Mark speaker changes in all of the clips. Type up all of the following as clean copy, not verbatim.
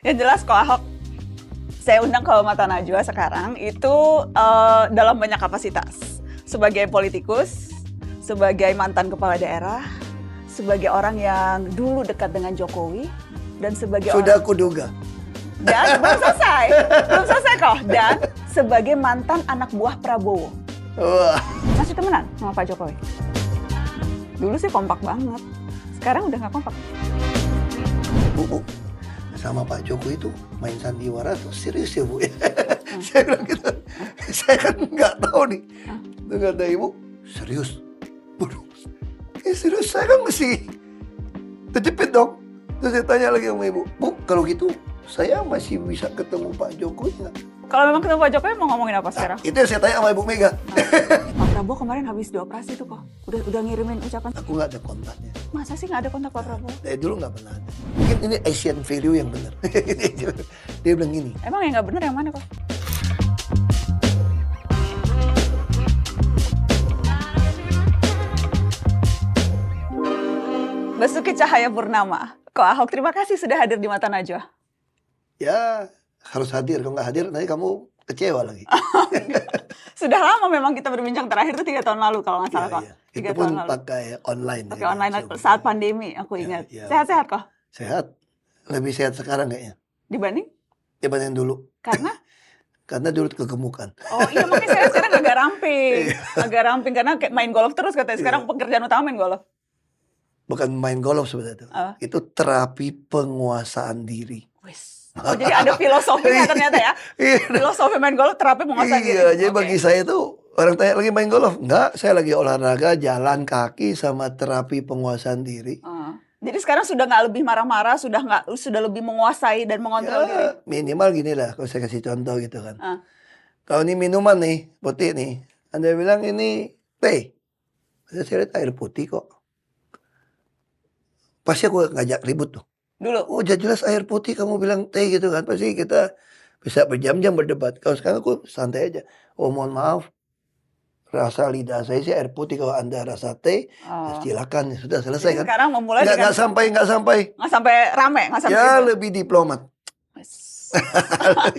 Speaker 1: Yang jelas kok Ahok saya undang ke Mata Najwa sekarang itu dalam banyak kapasitas. Sebagai politikus, sebagai mantan kepala daerah, sebagai orang yang dulu dekat dengan Jokowi, dan sebagai
Speaker 2: Sudah kuduga.
Speaker 1: Dan belum selesai kok. Dan sebagai mantan anak buah Prabowo.
Speaker 2: Wah.
Speaker 1: Masih temenan sama Pak Jokowi? Dulu sih kompak banget. Sekarang udah nggak kompak.
Speaker 2: Bu, sama Pak Jokowi itu main sandiwara tuh serius ya Bu? Saya bilang gitu. Saya kan nggak tahu nih. Tuh kata Ibu, serius? Waduh, serius saya kan mesti terjepit dong. Terus saya tanya lagi sama Ibu, Bu, kalau gitu saya masih bisa ketemu Pak Jokowi nggak?
Speaker 1: Kalau memang ketemu Pak Jokowi mau ngomongin apa sekarang?
Speaker 2: Itu yang saya tanya sama Ibu Mega.
Speaker 1: Pak Prabowo kemarin habis dioperasi tuh kok. Udah ngirimin ucapan.
Speaker 2: Aku nggak ada kontaknya.
Speaker 1: Masa sih nggak ada kontak Pak Prabowo?
Speaker 2: Dari dulu nggak pernah ada. Mungkin ini Asian value yang benar. Dia bilang gini.
Speaker 1: Emang yang nggak benar yang mana kok? Basuki Cahayapurnama. Kok Ahok, terima kasih sudah hadir di Mata Najwa.
Speaker 2: Ya harus hadir. Kalau nggak hadir nanti kamu kecewa lagi.
Speaker 1: Sudah lama memang kita berbincang, terakhir itu 3 tahun lalu kalau nggak salah kok.
Speaker 2: Iya. Itu pun pakai online.
Speaker 1: Pakai online saat pandemi aku ingat.
Speaker 2: Ya.
Speaker 1: Sehat-sehat kok?
Speaker 2: Sehat. Lebih sehat sekarang kayaknya.
Speaker 1: Dibanding?
Speaker 2: Dibanding dulu.
Speaker 1: Karena?
Speaker 2: Karena dulu kegemukan.
Speaker 1: Oh iya, makanya saya sekarang agak ramping. Agak ramping karena kayak main golf terus katanya. Sekarang pekerjaan utama main golf.
Speaker 2: Bukan main golf sebenarnya itu. Itu terapi penguasaan diri.
Speaker 1: Wis. Oh jadi ada filosofinya ternyata ya. Filosofi main golf, terapi penguasaan diri.
Speaker 2: Iya, jadi bagi saya tuh orang tanya lagi main golf. Enggak, saya lagi olahraga, jalan kaki sama terapi penguasaan diri.
Speaker 1: Jadi sekarang sudah nggak lebih marah-marah, sudah lebih menguasai dan mengontrol diri.
Speaker 2: Minimal gini lah, kalau saya kasih contoh gitu kan. Kalau ini minuman nih, putih nih. Anda bilang ini teh. Saya lihat air putih kok. Pasti aku ngajak ribut tuh.
Speaker 1: Dulu?
Speaker 2: Oh jelas air putih kamu bilang teh gitu kan. Pasti kita bisa berjam-jam berdebat. Kalau sekarang aku santai aja. Oh mohon maaf. Rasa lidah saya sih air putih. Kalau Anda rasa teh, ya silakan. Sudah selesai.
Speaker 1: Jadi
Speaker 2: kan.
Speaker 1: sekarang memulai
Speaker 2: nggak sampai.
Speaker 1: Nggak sampai rame. Nggak sampai
Speaker 2: ya
Speaker 1: ribut.
Speaker 2: lebih diplomat.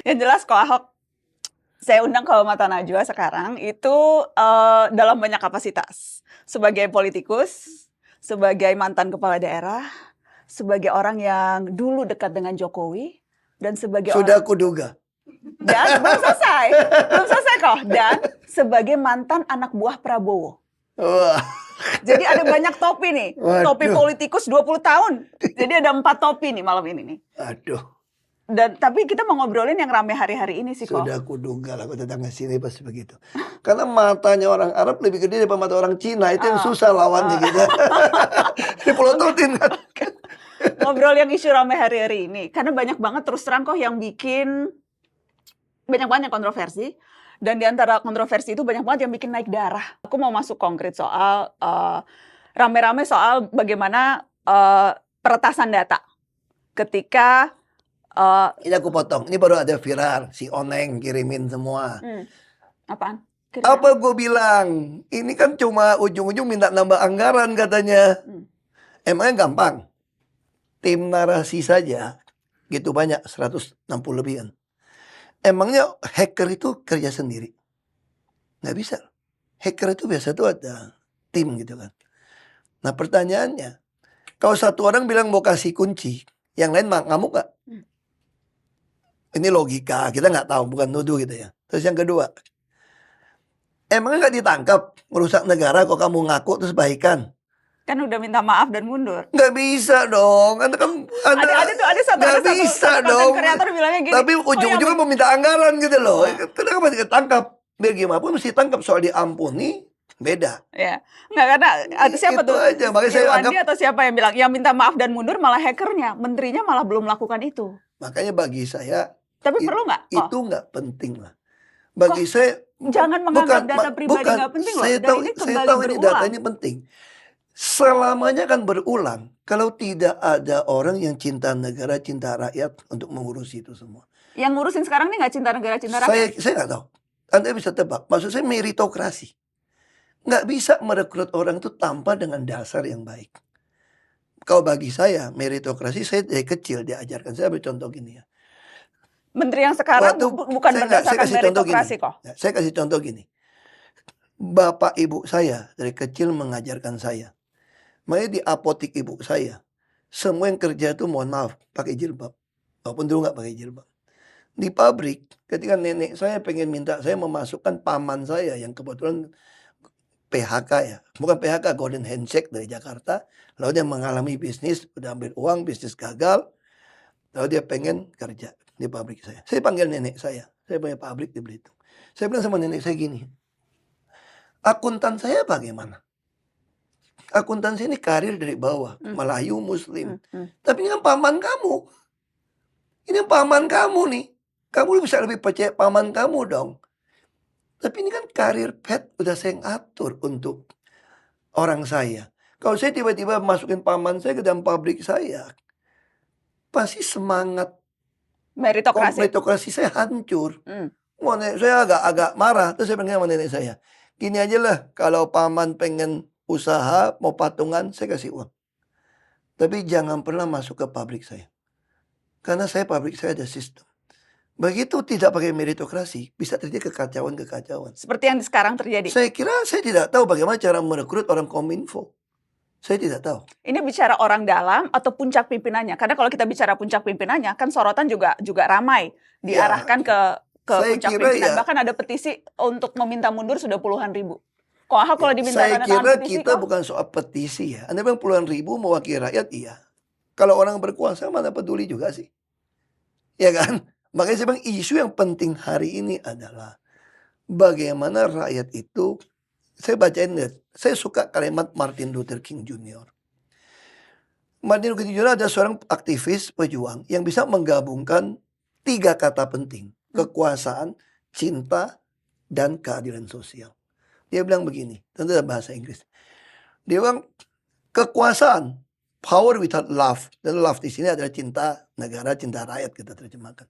Speaker 1: Yang jelas kok Ahok saya undang ke Mata Najwa sekarang itu dalam banyak kapasitas. Sebagai politikus, sebagai mantan kepala daerah, sebagai orang yang dulu dekat dengan Jokowi, dan sebagai
Speaker 2: Sudah kuduga.
Speaker 1: Dan belum selesai kok. Dan sebagai mantan anak buah Prabowo.
Speaker 2: Wah.
Speaker 1: Jadi ada banyak topi nih.
Speaker 2: Waduh.
Speaker 1: Topi politikus 20 tahun. Jadi ada 4 topi nih malam ini nih.
Speaker 2: Aduh.
Speaker 1: Tapi kita mau ngobrolin yang rame hari-hari ini sih kok.
Speaker 2: Sudah kuduga lah kalau datang ke sini pasti begitu. Karena matanya orang Arab lebih gede daripada mata orang Cina. Itu yang susah lawannya gitu. Dipelototin kan.
Speaker 1: Ngobrol yang isu rame hari-hari ini. Karena banyak banget terus terang kok yang bikin banyak kontroversi. Dan di antara kontroversi itu banyak banget yang bikin naik darah. Aku mau masuk konkret soal rame-rame soal bagaimana peretasan data. Ketika
Speaker 2: ini aku potong. Ini baru ada viral. Si Oneng kirimin semua.
Speaker 1: Apaan?
Speaker 2: Apa gue bilang? Ini kan cuma ujung-ujung minta nambah anggaran katanya. Emangnya gampang? Tim narasi saja gitu banyak, 160 lebihan. Emangnya hacker itu kerja sendiri? Nggak bisa. Hacker itu biasa tuh ada tim gitu kan. Nah pertanyaannya, kalau satu orang bilang mau kasih kunci, yang lain ngamuk nggak? Ini logika, kita nggak tahu, bukan nuduh gitu ya. Terus yang kedua, emangnya nggak ditangkap merusak negara kok kamu ngaku terus baikan?
Speaker 1: Kan udah minta maaf dan mundur.
Speaker 2: Nggak bisa dong. Anda kan
Speaker 1: ada satu kreator bilangnya gini.
Speaker 2: Tapi ujung-ujungnya mau minta anggaran gitu loh. Kenapa masih ketangkap? Biar gimana pun mesti tangkap, soal diampuni beda.
Speaker 1: Ya, nggak karena ada siapa
Speaker 2: itu
Speaker 1: tuh?
Speaker 2: Aja. Makanya saya anggap,
Speaker 1: atau siapa yang bilang yang minta maaf dan mundur malah hackernya, menterinya malah belum melakukan itu.
Speaker 2: Makanya bagi saya.
Speaker 1: Tapi perlu nggak?
Speaker 2: Itu nggak penting lah. Bagi saya.
Speaker 1: Jangan menganggap data pribadi nggak penting loh.
Speaker 2: Saya tahu ini data ini penting. Selamanya kan berulang. Kalau tidak ada orang yang cinta negara, cinta rakyat untuk mengurusi itu semua.
Speaker 1: Yang ngurusin sekarang ini nggak cinta negara, cinta rakyat?
Speaker 2: Saya nggak tahu. Anda bisa tebak. Maksud saya meritokrasi. Nggak bisa merekrut orang itu tanpa dengan dasar yang baik. Kalau bagi saya, meritokrasi saya dari kecil diajarkan. Saya ambil contoh gini ya.
Speaker 1: Menteri yang sekarang
Speaker 2: Waktu
Speaker 1: bukan
Speaker 2: saya
Speaker 1: berdasarkan
Speaker 2: kasih contoh gini.
Speaker 1: meritokrasi kok.
Speaker 2: Ya, saya kasih contoh gini. Bapak ibu saya dari kecil mengajarkan saya. Makanya di apotik ibu saya, semua yang kerja itu mohon maaf pakai jilbab. Walaupun dulu nggak pakai jilbab. Di pabrik, ketika nenek saya pengen minta saya memasukkan paman saya yang kebetulan PHK ya. Bukan PHK, Golden Handshake dari Jakarta. Lalu dia mengalami bisnis, udah ambil uang, bisnis gagal. Lalu dia pengen kerja di pabrik saya. Saya panggil nenek saya. Saya punya pabrik di Belitung. Saya bilang sama nenek saya gini. Akuntan saya bagaimana? Akuntansi ini karir dari bawah. Melayu, Muslim. Tapi ini kan paman kamu. Ini paman kamu nih. Kamu bisa lebih percaya paman kamu dong. Tapi ini kan karir pet udah saya ngatur untuk orang saya. Kalau saya tiba-tiba masukin paman saya ke dalam pabrik saya, pasti semangat meritokrasi saya hancur. Wah, saya agak marah. Terus saya pengen sama nenek saya, gini aja lah, kalau paman pengen usaha, mau patungan, saya kasih uang. Tapi jangan pernah masuk ke pabrik saya. Karena pabrik saya ada sistem. Begitu tidak pakai meritokrasi, bisa terjadi kekacauan-kekacauan.
Speaker 1: Seperti yang sekarang terjadi.
Speaker 2: Saya kira saya tidak tahu bagaimana cara merekrut orang Kominfo. Saya tidak tahu.
Speaker 1: Ini bicara orang dalam atau puncak pimpinannya? Karena kalau kita bicara puncak pimpinannya, kan sorotan juga ramai diarahkan ke puncak pimpinan. Bahkan ada petisi untuk meminta mundur sudah puluhan ribu. Kok Ahok kalau diminta tanda tangan petisi?
Speaker 2: Saya kira kita bukan soal petisi ya. Anda bilang puluhan ribu mewakili rakyat, iya. Kalau orang berkuasa mana peduli juga sih. Ya kan? Makanya saya bilang isu yang penting hari ini adalah bagaimana rakyat itu, saya bacain deh, saya suka kalimat Martin Luther King Jr. Martin Luther King Jr. ada seorang aktivis pejuang yang bisa menggabungkan 3 kata penting. Kekuasaan, cinta, dan keadilan sosial. Dia bilang begini, tentu dalam bahasa Inggris. Dia bilang kekuasaan, power without love. Dan love di sini adalah cinta negara, cinta rakyat kita terjemahkan.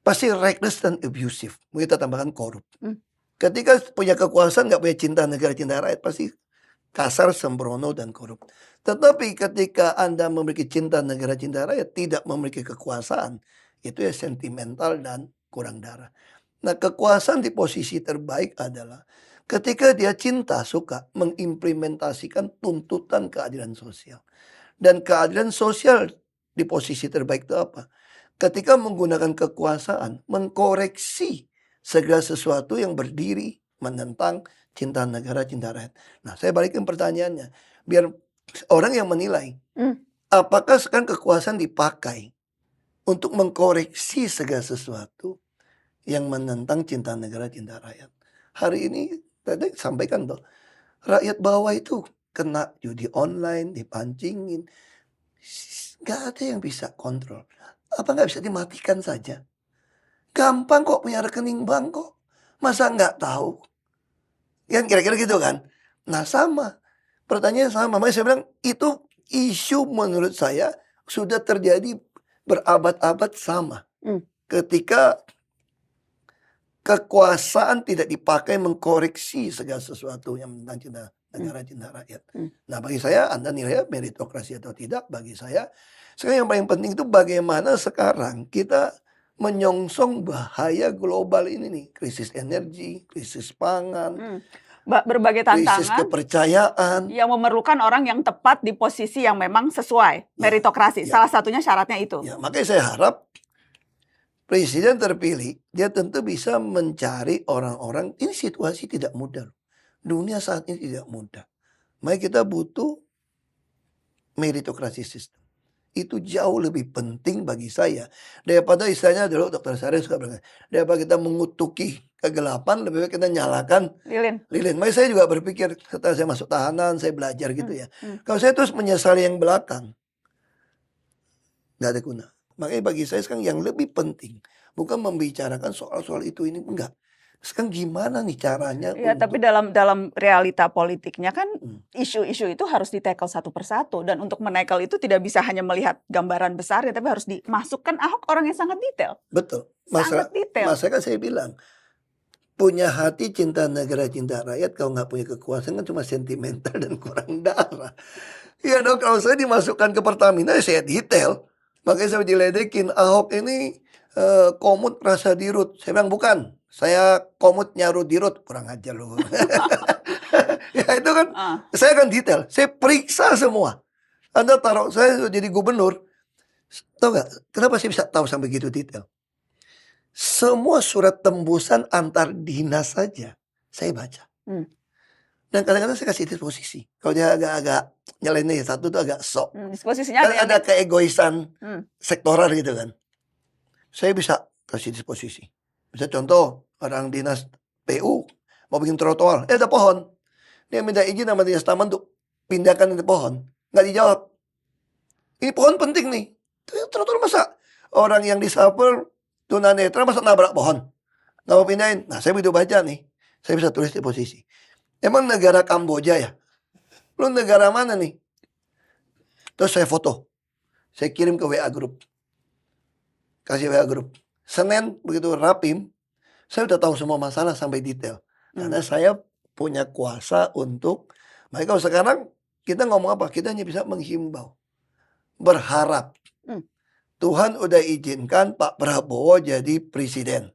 Speaker 2: Pasti reckless dan abusive. Kita tambahkan korup. Ketika punya kekuasaan, nggak punya cinta negara, cinta rakyat, pasti kasar, sembrono, dan korup. Tetapi ketika Anda memiliki cinta negara, cinta rakyat, tidak memiliki kekuasaan, itu ya sentimental dan kurang darah. Nah, kekuasaan di posisi terbaik adalah ketika dia cinta, suka mengimplementasikan tuntutan keadilan sosial. Dan keadilan sosial di posisi terbaik itu apa? Ketika menggunakan kekuasaan, mengkoreksi segala sesuatu yang berdiri menentang cinta negara, cinta rakyat. Nah, saya balikin pertanyaannya. Biar orang yang menilai, apakah sekarang kekuasaan dipakai untuk mengkoreksi segala sesuatu yang menentang cinta negara, cinta rakyat. Hari ini, tadi sampaikan tuh, rakyat bawah itu kena judi online, dipancingin. Gak ada yang bisa kontrol. Apa nggak bisa dimatikan saja? Gampang kok punya rekening bank kok. Masa nggak tahu? Kan kira-kira gitu kan? Nah sama. Pertanyaan sama. Makanya saya bilang itu isu menurut saya sudah terjadi berabad-abad sama. Ketika kekuasaan tidak dipakai mengkoreksi segala sesuatu yang tentang cinta negara, cinta rakyat. Nah bagi saya, Anda nilai meritokrasi atau tidak, bagi saya sekarang yang paling penting itu bagaimana sekarang kita menyongsong bahaya global ini nih. Krisis energi, krisis pangan,
Speaker 1: berbagai tantangan,
Speaker 2: krisis kepercayaan.
Speaker 1: Yang memerlukan orang yang tepat di posisi yang memang sesuai meritokrasi. Salah satunya syaratnya itu.
Speaker 2: Ya, makanya saya harap presiden terpilih, dia tentu bisa mencari orang-orang. Ini situasi tidak mudah. Dunia saat ini tidak mudah. Makanya kita butuh meritokrasi sistem. Itu jauh lebih penting bagi saya. Daripada istilahnya dulu Dr. Sareh suka bilang, daripada kita mengutuki kegelapan, lebih baik kita nyalakan lilin. Makanya saya juga berpikir, setelah saya masuk tahanan, saya belajar gitu ya. Kalau saya terus menyesali yang belakang, nggak ada guna. Makanya bagi saya sekarang yang lebih penting, bukan membicarakan soal-soal itu ini, enggak. Sekarang gimana nih caranya?
Speaker 1: Ya, tapi dalam realita politiknya kan isu-isu itu harus di-tackle satu persatu. Dan untuk men-tackle itu tidak bisa hanya melihat gambaran besar, ya, tapi harus dimasukkan. Ahok orang yang sangat detail.
Speaker 2: Betul.
Speaker 1: Sangat detail.
Speaker 2: Masa kan saya bilang, punya hati cinta negara, cinta rakyat, kalau nggak punya kekuasaan kan cuma sentimental dan kurang darah. Ya dong, kalau saya dimasukkan ke Pertamina, saya detail. Makanya saya diledekin, Ahok ini Komut rasa dirut. Saya bilang bukan. Saya komut nyarut dirut. Kurang ajar lu. Ya itu kan.
Speaker 1: Ah.
Speaker 2: Saya akan detail. Saya periksa semua. Anda taruh saya jadi gubernur. Tahu nggak? Kenapa saya bisa tahu sampai gitu detail? Semua surat tembusan antar dinas saja saya baca. Dan kadang-kadang saya kasih disposisi. Kalau dia agak-agak nyeleneh satu tuh agak sok.
Speaker 1: Disposisinya
Speaker 2: Kan ada keegoisan sektoral gitu kan. Saya bisa kasih disposisi. Bisa contoh, orang dinas PU mau bikin trotoar, ada pohon. Dia minta izin sama dinas taman untuk pindahkan itu pohon. Nggak dijawab. Ini pohon penting nih. Trotoar masa orang yang disable tunanetra masa nabrak pohon? Nggak mau pindahin. Nah, saya begitu baca nih. Saya bisa tulis disposisi. Emang negara Kamboja ya? Lu negara mana nih? Terus saya foto. Saya kirim ke WA Group. Kasih WA Group. Senin begitu rapim, saya udah tahu semua masalah sampai detail. Karena saya punya kuasa untuk, makanya kalau sekarang kita ngomong apa? Kita hanya bisa menghimbau. Berharap. Tuhan udah izinkan Pak Prabowo jadi presiden.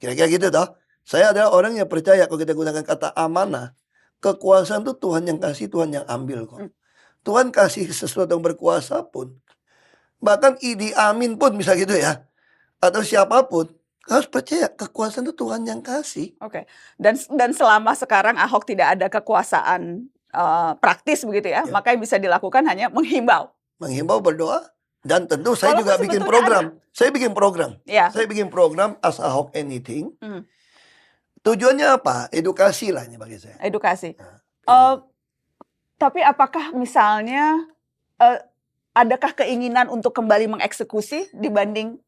Speaker 2: Kira-kira gitu toh. Saya adalah orang yang percaya kalau kita gunakan kata amanah. Kekuasaan itu Tuhan yang kasih, Tuhan yang ambil kok. Tuhan kasih sesuatu yang berkuasa pun. Bahkan Idi Amin pun bisa gitu ya. Atau siapapun. Harus percaya kekuasaan itu Tuhan yang kasih.
Speaker 1: Oke. Dan selama sekarang Ahok tidak ada kekuasaan praktis begitu ya. Maka yang bisa dilakukan hanya menghimbau.
Speaker 2: Menghimbau, berdoa. Dan tentu saya juga bikin program. Saya bikin program. Saya bikin program As Ahok Anything. Tujuannya apa? Edukasi lah ini bagi saya.
Speaker 1: Edukasi. Tapi apakah misalnya adakah keinginan untuk kembali mengeksekusi dibanding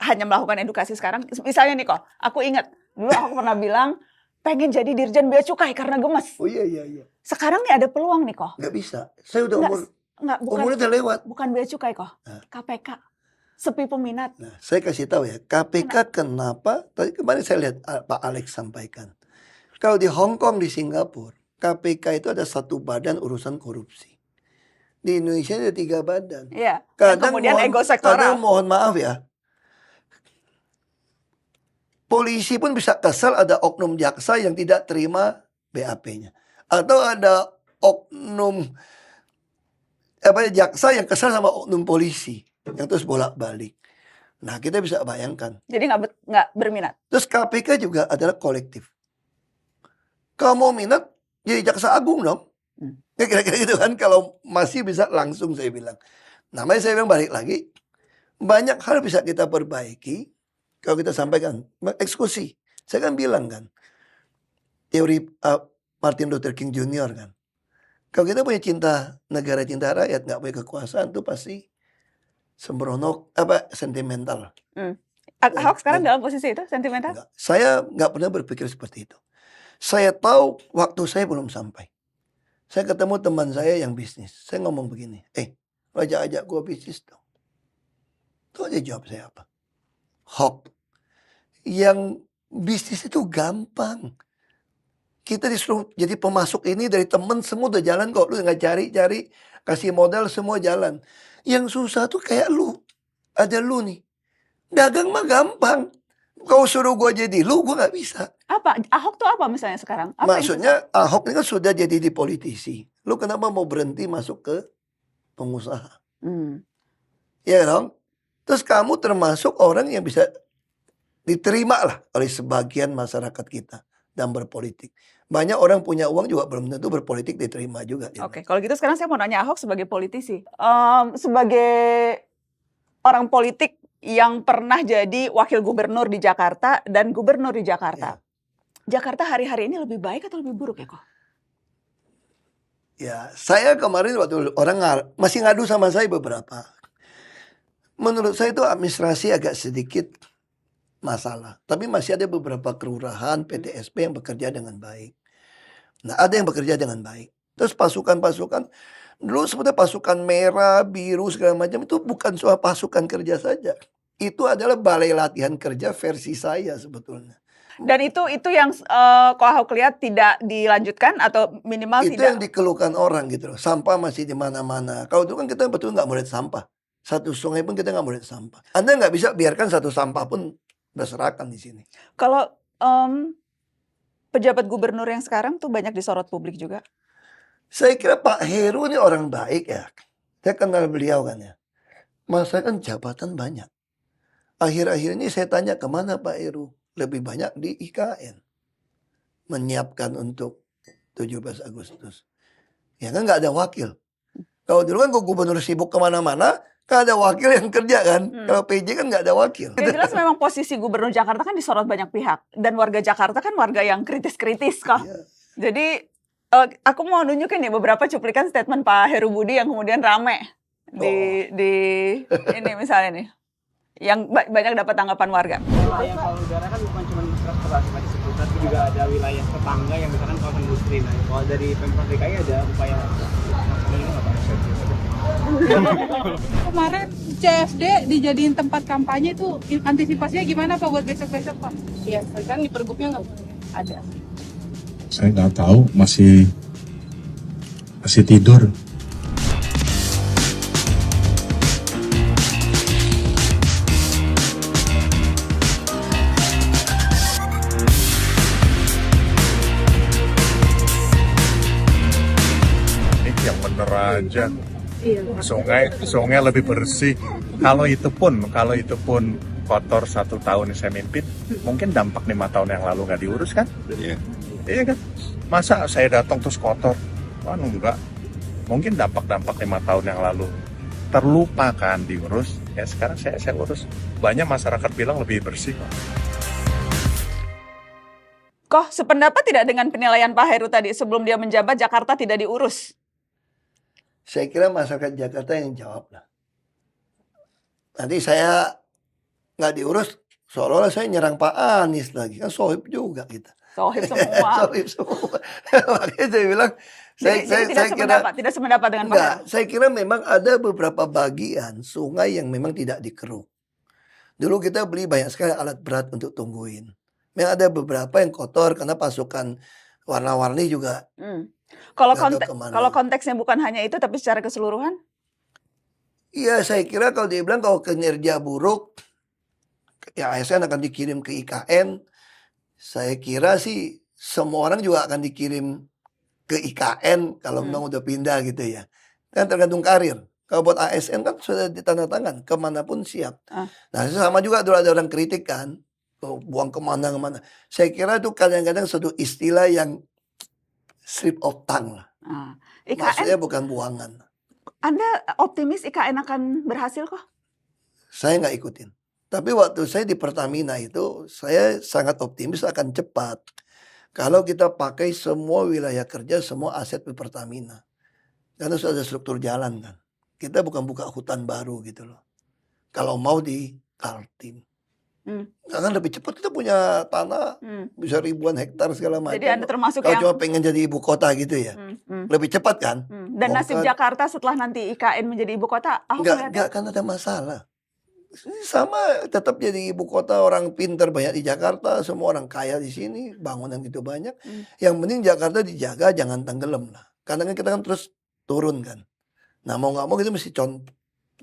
Speaker 1: hanya melakukan edukasi sekarang? Misalnya nih kok, aku ingat dulu aku pernah bilang pengen jadi Dirjen Bea Cukai karena gemes.
Speaker 2: Oh iya.
Speaker 1: Sekarang nih ada peluang nih kok.
Speaker 2: Nggak bisa. Saya udah umurnya udah lewat.
Speaker 1: Bukan Bea Cukai kok. KPK. Sepi peminat.
Speaker 2: Nah, saya kasih tahu ya, KPK kenapa? Tadi kemarin saya lihat Pak Alex sampaikan. Kalau di Hong Kong, di Singapura, KPK itu ada satu badan urusan korupsi. Di Indonesia ada 3 badan.
Speaker 1: Iya.
Speaker 2: Kadang
Speaker 1: kemudian ego sektoral.
Speaker 2: Kadang mohon maaf ya. Polisi pun bisa kesal ada oknum jaksa yang tidak terima BAP-nya. Atau ada oknum jaksa yang kesal sama oknum polisi. Yang terus bolak-balik. Nah, kita bisa bayangkan.
Speaker 1: Jadi nggak berminat.
Speaker 2: Terus KPK juga adalah kolektif. Kalau mau minat, jadi jaksa agung dong. Kira-kira gitu kan. Kalau masih bisa langsung saya bilang. Namanya saya bilang balik lagi. Banyak hal bisa kita perbaiki. Kalau kita sampaikan. Eksekusi. Saya kan bilang kan. Teori Martin Luther King Jr. kan. Kalau kita punya cinta negara, cinta rakyat, nggak punya kekuasaan, itu pasti sembrono, sentimental.
Speaker 1: Ahok sekarang dalam posisi itu, sentimental?
Speaker 2: Enggak. Saya nggak pernah berpikir seperti itu. Saya tahu waktu saya belum sampai. Saya ketemu teman saya yang bisnis. Saya ngomong begini, lo ajak gue bisnis dong. Tuh aja jawab saya apa? Hok, yang bisnis itu gampang. Kita disuruh jadi pemasok ini dari temen, semua udah jalan kok. Lu nggak cari-cari, kasih modal semua jalan. Yang susah tuh kayak lu. Ada lu nih. Dagang mah gampang. Kau suruh gue jadi lu, gue nggak bisa.
Speaker 1: Apa? Ahok tuh apa misalnya sekarang? Apa
Speaker 2: maksudnya Ahok ini kan sudah jadi di politisi. Lu kenapa mau berhenti masuk ke pengusaha? Ya dong. Terus kamu termasuk orang yang bisa diterima lah oleh sebagian masyarakat kita dan berpolitik. Banyak orang punya uang juga belum tentu berpolitik diterima juga.
Speaker 1: Oke, kalau gitu sekarang saya mau nanya Ahok sebagai politisi. Sebagai orang politik yang pernah jadi wakil gubernur di Jakarta dan gubernur di Jakarta. Jakarta hari-hari ini lebih baik atau lebih buruk ya kok?
Speaker 2: Ya, saya kemarin waktu orang masih ngadu sama saya beberapa. Menurut saya itu administrasi agak sedikit masalah. Tapi masih ada beberapa kelurahan, PTSP yang bekerja dengan baik. Nah, ada yang bekerja dengan baik. Terus pasukan-pasukan, dulu sebetulnya pasukan merah, biru, segala macam itu bukan soal pasukan kerja saja. Itu adalah balai latihan kerja versi saya sebetulnya.
Speaker 1: Dan itu yang kok Ahok lihat tidak dilanjutkan atau minimal
Speaker 2: itu
Speaker 1: tidak.
Speaker 2: Itu yang dikeluhkan orang gitu loh. Sampah masih di mana-mana. Kalau dulu kan kita betul nggak melihat sampah. Satu sungai pun kita nggak boleh sampah. Anda nggak bisa biarkan satu sampah pun berserakan di sini.
Speaker 1: Kalau pejabat gubernur yang sekarang tuh banyak disorot publik juga.
Speaker 2: Saya kira Pak Heru ini orang baik ya. Saya kenal beliau kan ya. Masa kan jabatan banyak. Akhir-akhir ini saya tanya kemana Pak Heru? Lebih banyak di IKN. Menyiapkan untuk 17 Agustus. Ya kan nggak ada wakil. Kalau dulu kan gubernur sibuk kemana-mana, kan ada wakil yang kerja kan. Kalau PJ kan nggak ada wakil.
Speaker 1: Yang jelas memang posisi gubernur Jakarta kan disorot banyak pihak. Dan warga Jakarta kan warga yang kritis-kritis kok.
Speaker 2: Iya.
Speaker 1: Jadi aku mau nunjukin ya beberapa cuplikan statement Pak Heru Budi yang kemudian rame di ini misalnya nih. Yang banyak dapat tanggapan warga.
Speaker 3: Wilayah Palu Udara kan bukan cuma transportasi tadi disebut, tapi juga ada wilayah tetangga yang misalkan kawasan industri. Nah, kalau dari Pemprov DKI ada upaya ini nggak Pak?
Speaker 4: Kemarin CFD dijadiin tempat kampanye itu antisipasinya gimana Pak buat besok-besok Pak? Iya, kan di pergubnya nggak ada.
Speaker 5: Saya nggak tahu, masih tidur. Ini yang bener aja. Sungai lebih bersih. Kalau itu pun kotor 1 tahun saya mimpin, mungkin dampak 5 tahun yang lalu nggak diurus kan? Iya kan? Masa saya datang terus kotor? Enggak. Mungkin dampak 5 tahun yang lalu terlupakan diurus. Ya sekarang saya urus. Banyak masyarakat bilang lebih bersih.
Speaker 1: Kok sependapat tidak dengan penilaian Pak Heru tadi sebelum dia menjabat Jakarta tidak diurus?
Speaker 2: Saya kira masyarakat Jakarta yang jawab lah. Nanti saya nggak diurus, seolah-olah saya nyerang Pak Anies lagi. Kan sohib juga kita.
Speaker 1: Sohib semua.
Speaker 2: Sohib semua. Makanya saya bilang,
Speaker 1: tidak sependapat dengan Pak Heru.
Speaker 2: Saya kira memang ada beberapa bagian sungai yang memang tidak dikeruk. Dulu kita beli banyak sekali alat berat untuk tungguin. Memang ada beberapa yang kotor karena pasukan warna-warni juga.
Speaker 1: Kalau konteksnya bukan hanya itu, tapi secara keseluruhan?
Speaker 2: Iya, saya kira kalau dia bilang kalau kinerja buruk, ya ASN akan dikirim ke IKN. Saya kira sih semua orang juga akan dikirim ke IKN kalau memang udah pindah gitu ya. Kan tergantung karir. Kalau buat ASN kan sudah ditandatangan, kemanapun siap. Nah sama juga dulu ada orang kritik kan, buang kemana-kemana. Saya kira itu kadang-kadang suatu istilah yang slip of tongue lah. Maksudnya bukan buangan.
Speaker 1: Anda optimis IKN akan berhasil kok?
Speaker 2: Saya nggak ikutin. Tapi waktu saya di Pertamina itu, saya sangat optimis akan cepat. Kalau kita pakai semua wilayah kerja, semua aset di Pertamina. Karena sudah ada struktur jalan kan. Kita bukan buka hutan baru gitu loh. Kalau mau di Kaltim. Kan lebih cepat, kita punya tanah bisa ribuan hektar segala macam.
Speaker 1: Jadi Anda termasuk
Speaker 2: kalau
Speaker 1: yang
Speaker 2: cuma pengen jadi ibu kota gitu ya. Lebih cepat kan.
Speaker 1: Dan nasib Jakarta setelah nanti IKN menjadi ibu kota,
Speaker 2: enggak akan ada masalah. Sama tetap jadi ibu kota, orang pintar banyak di Jakarta, semua orang kaya di sini, bangunan gitu banyak. Yang penting Jakarta dijaga, jangan tenggelam lah. Karena kan kita kan terus turun kan. Nah mau nggak mau kita mesti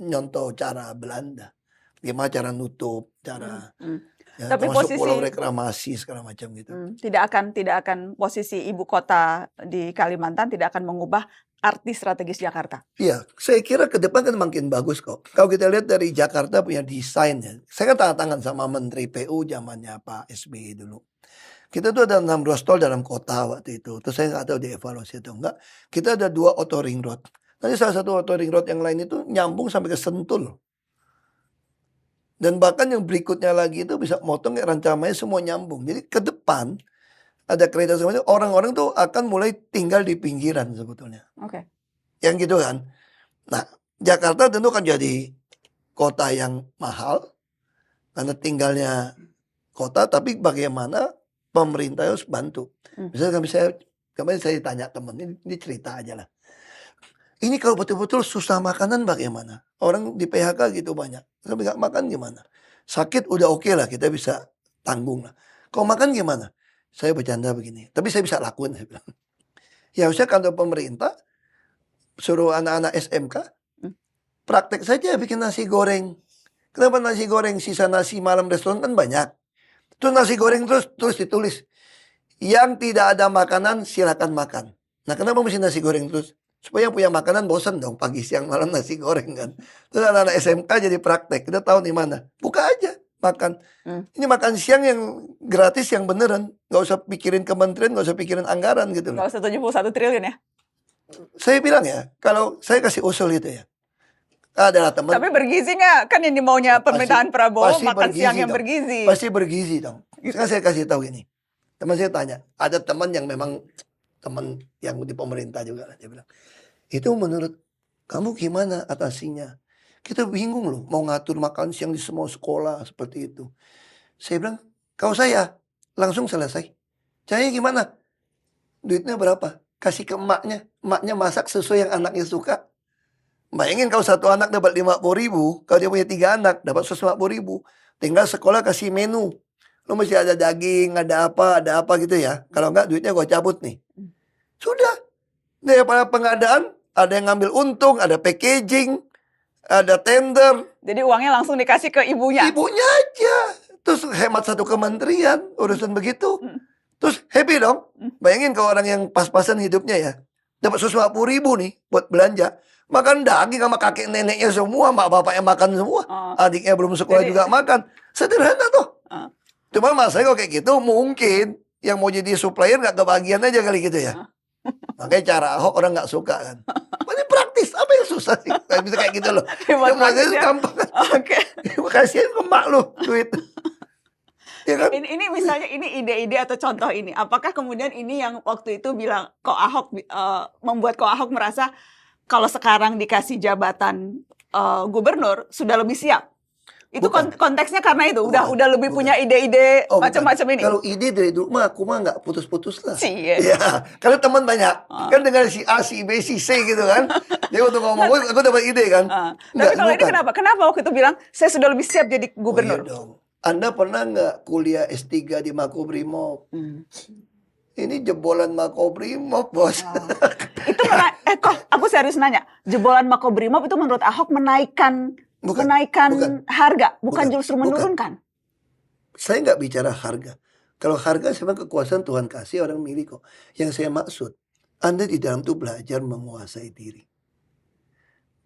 Speaker 2: nyontoh cara Belanda. Gimana cara nutup, cara ya,
Speaker 1: tapi
Speaker 2: termasuk
Speaker 1: posisi
Speaker 2: pulau reklamasi segala macam gitu.
Speaker 1: Tidak akan posisi ibu kota di Kalimantan tidak akan mengubah arti strategis Jakarta.
Speaker 2: Iya, saya kira ke depan kan makin bagus kok. Kalau kita lihat dari Jakarta punya desainnya. Saya kan tanda tangan sama Menteri PU zamannya Pak SBY dulu. Kita tuh ada 6 ruas tol dalam kota waktu itu. Terus saya nggak tahu dievaluasi atau enggak. Kita ada 2 auto ring road. Nanti salah satu auto ring road yang lain itu nyambung sampai ke Sentul. Dan bahkan yang berikutnya lagi itu bisa motong rancamannya semua nyambung. Jadi ke depan ada kereta semuanya, orang-orang tuh akan mulai tinggal di pinggiran sebetulnya.
Speaker 1: Oke.
Speaker 2: Yang gitu kan. Nah, Jakarta tentu kan jadi kota yang mahal karena tinggalnya kota, tapi bagaimana pemerintah harus bantu. Misalnya kemarin saya tanya teman, ini cerita aja lah. Ini kalau betul-betul susah makanan bagaimana? Orang di PHK gitu banyak. Tapi nggak makan gimana? Sakit udah oke lah, kita bisa tanggung lah. Kalau makan gimana? Saya bercanda begini. Tapi saya bisa lakuin, saya bilang. Ya harusnya kantor pemerintah suruh anak-anak SMK praktek saja bikin nasi goreng. Kenapa nasi goreng? Sisa nasi malam restoran kan banyak. Terus nasi goreng terus ditulis, yang tidak ada makanan silakan makan. Nah, kenapa mesti nasi goreng terus? Supaya yang punya makanan bosan dong pagi siang malam nasi goreng kan. Terus anak-anak SMK jadi praktek. Kita tahu di mana. Buka aja makan. Ini makan siang yang gratis yang beneran. Gak usah pikirin kementerian, gak usah pikirin anggaran gitu loh.
Speaker 1: Nggak usah 71 triliun ya.
Speaker 2: Saya bilang ya, kalau saya kasih usul itu ya. Adalah teman.
Speaker 1: Tapi bergizi nggak? Kan ini maunya permintaan Prabowo
Speaker 2: pasti
Speaker 1: makan
Speaker 2: bergizi
Speaker 1: siang yang
Speaker 2: dong.
Speaker 1: bergizi.
Speaker 2: Pasti bergizi dong. Sekarang saya kasih tahu gini. Teman saya tanya, ada teman yang memang teman yang di pemerintah juga lah. Dia bilang, itu menurut kamu gimana atasinya? Kita bingung loh, mau ngatur makan siang di semua sekolah seperti itu. Saya bilang, kalau saya langsung selesai. Caranya gimana? Duitnya berapa? Kasih ke emaknya. Emaknya masak sesuai yang anaknya suka. Bayangin kalau satu anak dapat 50.000, kalau dia punya 3 anak dapat 150.000. Tinggal sekolah kasih menu. Lo mesti ada daging, ada apa gitu ya. Kalau enggak duitnya gue cabut nih. Sudah. Daripada pengadaan, ada yang ngambil untung, ada packaging, ada tender.
Speaker 1: Jadi uangnya langsung dikasih ke ibunya.
Speaker 2: Ibunya aja. Terus hemat satu kementerian, urusan begitu. Terus happy dong. Bayangin kalau orang yang pas-pasan hidupnya ya. Dapat 150.000 nih buat belanja. Makan daging sama kakek neneknya semua, mak bapaknya makan semua. Adiknya belum sekolah juga makan. Sederhana tuh. Cuma masalahnya kalau kayak gitu mungkin yang mau jadi supplier nggak kebagian aja kali gitu ya. Makanya cara Ahok orang nggak suka kan. Ini praktis, apa yang susah sih? Kayak bisa kayak gitu loh. Yang maksudnya itu gampang.
Speaker 1: Oke.
Speaker 2: Kasihin ke mak lu duit. Ya kan?
Speaker 1: Ini misalnya ini ide-ide atau contoh ini. Apakah kemudian ini yang waktu itu bilang kok Ahok membuat kok Ahok merasa kalau sekarang dikasih jabatan gubernur sudah lebih siap? Itu konteksnya karena itu udah lebih punya ide-ide macam-macam ini.
Speaker 2: Kalau ide dari dulu mah aku mah nggak putus-putus lah.
Speaker 1: Iya.
Speaker 2: Ya, karena teman banyak. Kan dengan si A, si B, si C gitu kan. Dia waktu ngomong aku dapat ide kan.
Speaker 1: Tapi kalau ini kenapa? Kenapa waktu itu bilang saya sudah lebih siap jadi gubernur?
Speaker 2: Iya dong. Anda pernah nggak kuliah S3 di Makobrimob? Ini jebolan Makobrimob, bos.
Speaker 1: Itu kok aku serius nanya, jebolan Makobrimob itu menurut Ahok menaikkan harga, bukan justru menurunkan.
Speaker 2: Saya nggak bicara harga. Kalau harga sebenarnya kekuasaan Tuhan kasih orang milik kok. Yang saya maksud, Anda di dalam itu belajar menguasai diri.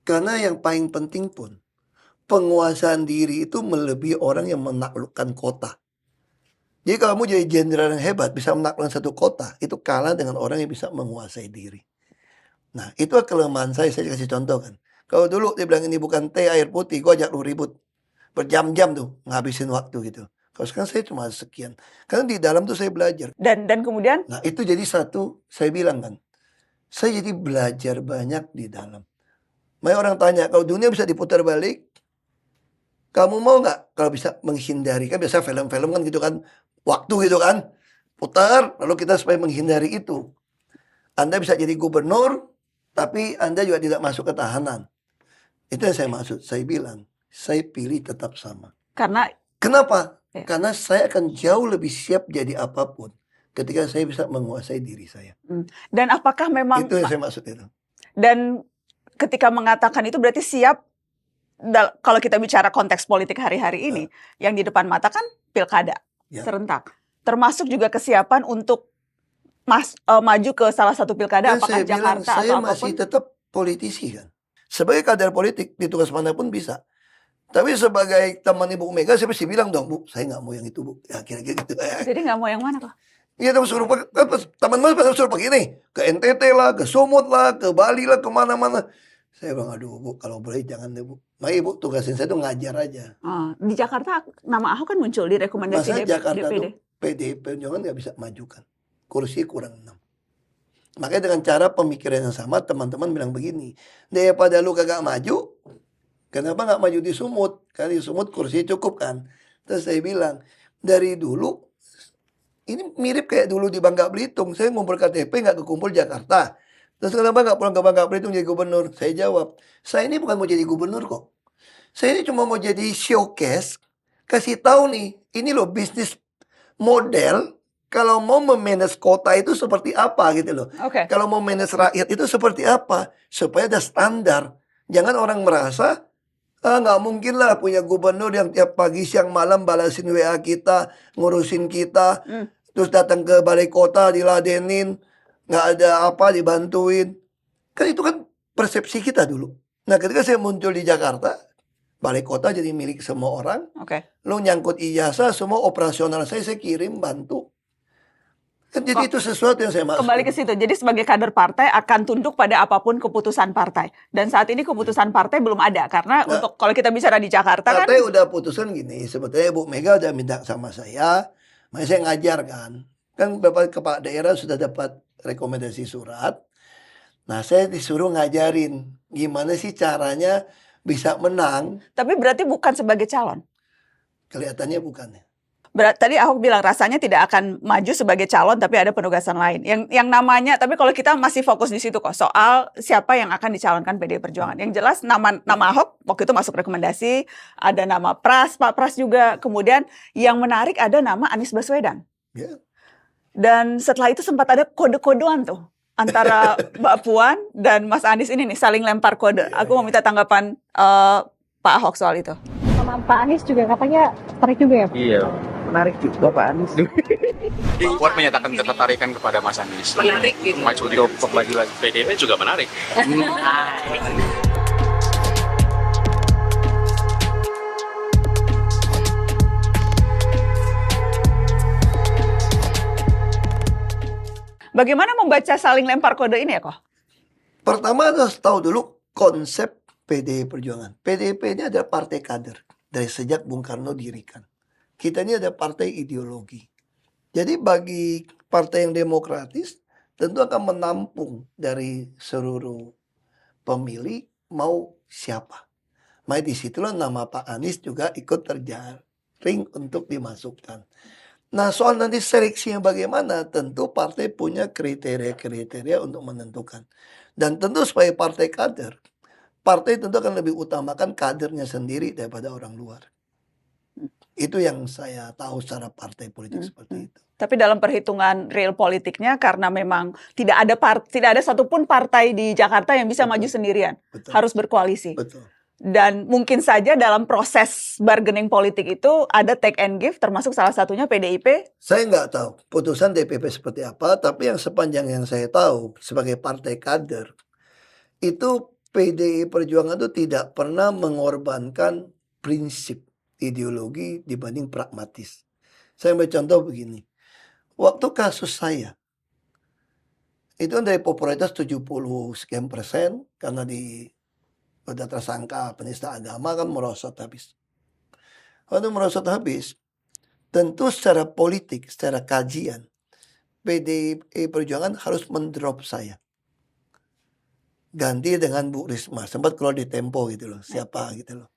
Speaker 2: Karena yang paling penting pun, penguasaan diri itu melebihi orang yang menaklukkan kota. Jadi kalau kamu jadi jenderal yang hebat, bisa menaklukkan satu kota, itu kalah dengan orang yang bisa menguasai diri. Nah, itu kelemahan saya kasih contoh kan. Kalau dulu dia bilang ini bukan teh air putih, gue ajak lu ribut. Berjam-jam tuh, ngabisin waktu gitu. Kalau sekarang saya cuma sekian. Karena di dalam tuh saya belajar.
Speaker 1: Dan kemudian?
Speaker 2: Nah, itu jadi satu, saya bilang kan. Saya jadi belajar banyak di dalam. Banyak orang tanya, kalau dunia bisa diputar balik, kamu mau nggak kalau bisa menghindari? Kan biasa film-film kan gitu kan. Waktu gitu kan. Putar, lalu kita supaya menghindari itu. Anda bisa jadi gubernur, tapi Anda juga tidak masuk ke tahanan. Itu yang saya maksud. Saya bilang, saya pilih tetap sama. Kenapa? Ya. Karena saya akan jauh lebih siap jadi apapun ketika saya bisa menguasai diri saya.
Speaker 1: Dan apakah memang...
Speaker 2: Itu yang saya maksud itu.
Speaker 1: Dan ketika mengatakan itu berarti siap, kalau kita bicara konteks politik hari-hari ini, yang di depan mata kan pilkada, serentak. Termasuk juga kesiapan untuk maju ke salah satu pilkada, apakah
Speaker 2: saya
Speaker 1: Jakarta
Speaker 2: bilang,
Speaker 1: atau apapun.
Speaker 2: saya masih tetap politisi kan. Sebagai kader politik, di tugas manapun bisa. Tapi sebagai teman Ibu Mega, saya pasti bilang dong, Bu, saya nggak mau yang itu, Bu. Ya kira-kira gitu.
Speaker 1: Jadi nggak mau yang mana, Pak?
Speaker 2: Iya, teman-teman suruh pergi nih. Ke NTT lah, ke Sumut lah, ke Bali lah, kemana-mana. Saya bilang, aduh Bu, kalau boleh jangan deh Bu. Mari Bu, tugasin saya tuh ngajar aja.
Speaker 1: Di Jakarta, nama Ahok kan muncul di rekomendasi
Speaker 2: Masa Jakarta
Speaker 1: DPD.
Speaker 2: tuh PDIP jangan nggak bisa majukan. Kursi kurang 6. Makanya dengan cara pemikiran yang sama, teman-teman bilang begini. Daripada lu kagak maju, kenapa nggak maju di Sumut? Karena di Sumut kursi cukup kan. Terus saya bilang, dari dulu, ini mirip kayak dulu di Bangka Belitung. Saya ngumpul KTP nggak kekumpul Jakarta. Terus kenapa nggak pulang ke Bangka Belitung jadi gubernur? Saya jawab, saya ini bukan mau jadi gubernur kok. Saya ini cuma mau jadi showcase, kasih tahu nih, ini loh bisnis model. Kalau mau memanage kota itu seperti apa gitu loh. Kalau mau manage rakyat itu seperti apa. Supaya ada standar. Jangan orang merasa, nggak mungkin lah punya gubernur yang tiap pagi siang malam balasin WA kita, ngurusin kita, terus datang ke balai kota diladenin, nggak ada apa dibantuin. Kan itu kan persepsi kita dulu. Nah ketika saya muncul di Jakarta, balai kota jadi milik semua orang.
Speaker 1: Oke.
Speaker 2: Lo nyangkut ijazah, semua operasional saya kirim, bantu. Kan jadi itu sesuatu yang saya maksud.
Speaker 1: Kembali ke situ. Jadi sebagai kader partai akan tunduk pada apapun keputusan partai. Dan saat ini keputusan partai belum ada. Karena untuk kalau kita bicara di Jakarta kan.
Speaker 2: Partai udah putusan gini. Sebetulnya Bu Mega udah minta sama saya. Makanya saya ngajar kan. Kan beberapa kepala daerah sudah dapat rekomendasi surat. Nah saya disuruh ngajarin. Gimana sih caranya bisa menang.
Speaker 1: Tapi berarti bukan sebagai calon.
Speaker 2: Kelihatannya bukan.
Speaker 1: Tadi Ahok bilang rasanya tidak akan maju sebagai calon tapi ada penugasan lain. Yang namanya, tapi kalau kita masih fokus di situ kok soal siapa yang akan dicalonkan PDI Perjuangan. Yang jelas nama Ahok waktu itu masuk rekomendasi, ada nama Pak Pras juga. Kemudian yang menarik ada nama Anies Baswedan.
Speaker 2: Yeah.
Speaker 1: Dan setelah itu sempat ada kode-kodean tuh antara Mbak Puan dan Mas Anies ini nih saling lempar kode. Aku mau minta tanggapan Pak Ahok soal itu.
Speaker 6: Sama Pak Anies juga katanya tertarik juga ya?
Speaker 7: Iya, menarik juga Pak Anies.
Speaker 8: Puan menyatakan ketertarikan kepada Mas Anies.
Speaker 6: Menarik gitu.
Speaker 8: Maju untuk maju lagi. PDIP juga menarik.
Speaker 1: Bagaimana membaca saling lempar kode ini ya kok?
Speaker 2: Pertama harus tahu dulu konsep PDI Perjuangan. PDIP ini adalah partai kader dari sejak Bung Karno dirikan. Kita ini ada partai ideologi. Jadi bagi partai yang demokratis tentu akan menampung dari seluruh pemilih mau siapa. Makanya disitulah nama Pak Anies juga ikut terjaring untuk dimasukkan. Nah soal nanti seleksinya bagaimana, tentu partai punya kriteria-kriteria untuk menentukan. Dan tentu sebagai partai kader, partai tentu akan lebih utamakan kadernya sendiri daripada orang luar. Itu yang saya tahu secara partai politik seperti itu.
Speaker 1: Tapi dalam perhitungan real politiknya karena memang tidak ada satupun partai di Jakarta yang bisa maju sendirian.
Speaker 2: Betul.
Speaker 1: Harus berkoalisi.
Speaker 2: Betul.
Speaker 1: Dan mungkin saja dalam proses bargaining politik itu ada take and give termasuk salah satunya PDIP.
Speaker 2: Saya nggak tahu putusan DPP seperti apa, tapi yang sepanjang yang saya tahu sebagai partai kader, itu PDI Perjuangan itu tidak pernah mengorbankan prinsip ideologi dibanding pragmatis. Saya ambil contoh begini. Waktu kasus saya, itu dari popularitas 70 sekian persen, karena udah tersangka penista agama kan merosot habis. Waktu merosot habis, tentu secara politik, secara kajian, PDI Perjuangan harus mendrop saya. Ganti dengan Bu Risma. Sempat keluar di Tempo gitu loh. Siapa gitu loh.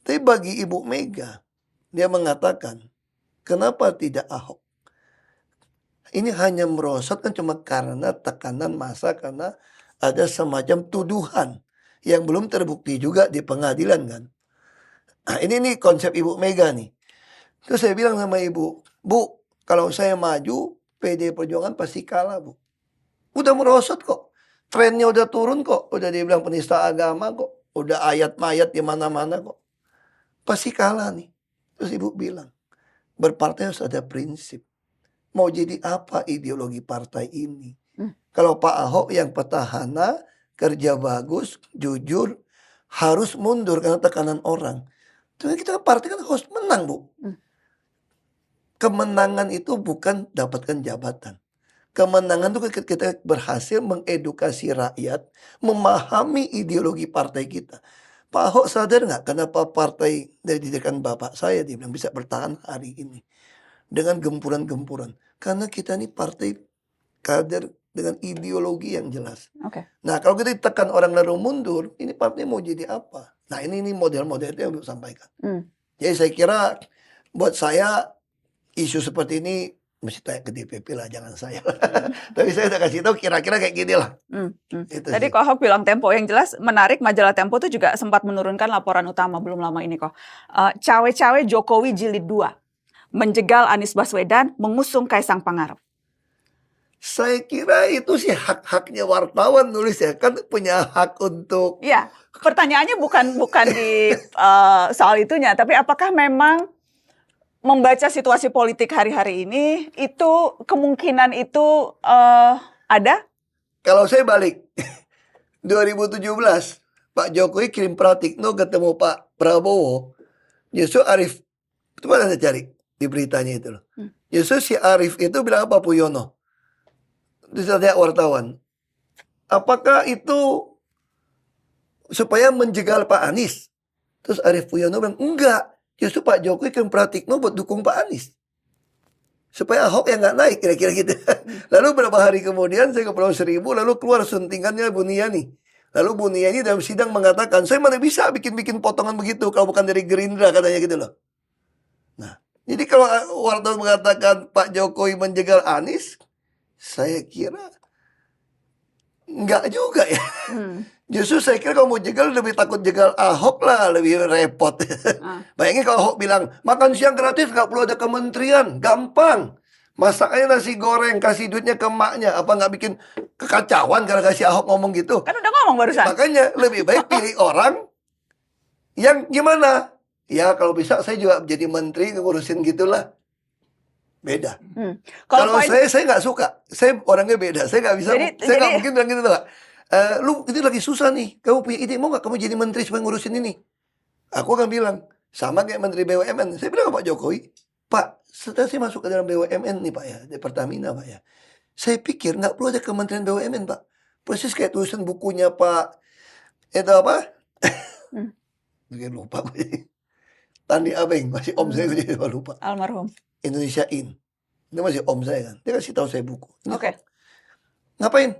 Speaker 2: Tapi bagi Ibu Mega, dia mengatakan, kenapa tidak Ahok? Ini hanya merosot kan cuma karena tekanan massa, karena ada semacam tuduhan yang belum terbukti juga di pengadilan kan. Nah ini nih konsep Ibu Mega nih. Terus saya bilang sama Ibu, Bu, kalau saya maju, PDI Perjuangan pasti kalah Bu. Udah merosot kok. Trennya udah turun kok. Udah dibilang penista agama kok. Udah ayat-mayat di mana-mana kok. Pasti kalah nih. Terus Ibu bilang, berpartai harus ada prinsip. Mau jadi apa ideologi partai ini? Kalau Pak Ahok yang petahana, kerja bagus, jujur, harus mundur karena tekanan orang. Tapi kita partai kan harus menang, Bu. Kemenangan itu bukan dapatkan jabatan. Kemenangan itu kita berhasil mengedukasi rakyat, memahami ideologi partai kita. Pak Ahok sadar nggak kenapa partai dari didikan bapak saya dia bilang bisa bertahan hari ini dengan gempuran-gempuran? Karena kita ini partai kader dengan ideologi yang jelas.
Speaker 1: Oke.
Speaker 2: Nah kalau kita ditekan orang lalu mundur, ini partai mau jadi apa? Nah ini model-model yang Ibu sampaikan. Jadi saya kira buat saya isu seperti ini mesti tanya ke DPP lah, jangan saya. Tapi saya udah kasih tahu kira-kira kayak gini lah.
Speaker 1: Tadi kok Ahok bilang Tempo, yang jelas menarik majalah Tempo itu juga sempat menurunkan laporan utama belum lama ini kok. Cawe-cawe Jokowi jilid 2. Menjegal Anies Baswedan, mengusung Kaisang Pangarep.
Speaker 2: Saya kira itu sih hak-haknya wartawan nulis ya, kan punya hak untuk
Speaker 1: Iya, pertanyaannya bukan di soal itunya, tapi apakah memang membaca situasi politik hari-hari ini itu kemungkinan itu ada?
Speaker 2: kalau saya balik 2017 Pak Jokowi kirim Pratikno ketemu Pak Prabowo, justru Arif itu mana saya cari di beritanya itu loh. Justru si Arif itu bilang apa Puyono? Ditanya wartawan, apakah itu supaya menjegal Pak Anies? Terus Arif Puyono bilang, enggak. Justru Pak Jokowi kirim Pratikno buat dukung Pak Anies. Supaya Ahok yang nggak naik, kira-kira gitu. Lalu beberapa hari kemudian saya ke Pulau Seribu, lalu keluar suntingannya Buniani. Lalu Buniani dalam sidang mengatakan, saya mana bisa bikin-bikin potongan begitu kalau bukan dari Gerindra, katanya gitu loh. Nah, jadi kalau wartawan mengatakan Pak Jokowi menjegal Anies, saya kira enggak juga ya. Justru saya kira kalau mau jegal lebih takut jegal Ahok lah, lebih repot. Bayangin kalau Ahok bilang, makan siang gratis nggak perlu ada kementerian, gampang. Masaknya nasi goreng, kasih duitnya ke emaknya. Apa nggak bikin kekacauan karena kasih Ahok ngomong gitu?
Speaker 1: Kan udah ngomong barusan.
Speaker 2: Makanya lebih baik pilih orang yang gimana? Ya kalau bisa saya juga jadi menteri ngurusin gitulah. Beda. Kalau saya nggak suka. Saya orangnya beda. Saya nggak bisa. Saya nggak mungkin bilang gitu nggak. Lu ini lagi susah nih. Kamu punya ide mau nggak kamu jadi menteri supaya ngurusin ini? Aku akan bilang sama kayak menteri BUMN. Saya bilang ke Pak Jokowi, Pak, setelah saya masuk ke dalam BUMN nih Pak ya, di Pertamina Pak ya. Saya pikir nggak perlu ada kementerian BUMN Pak. Persis kayak tulisan bukunya Pak itu apa? Mungkin lupa gue. Tandi Abeng masih om saya gue jadi lupa.
Speaker 1: Almarhum.
Speaker 2: Indonesia In. Itu masih om saya kan. Dia kasih tahu saya buku.
Speaker 1: Oke.
Speaker 2: Ngapain?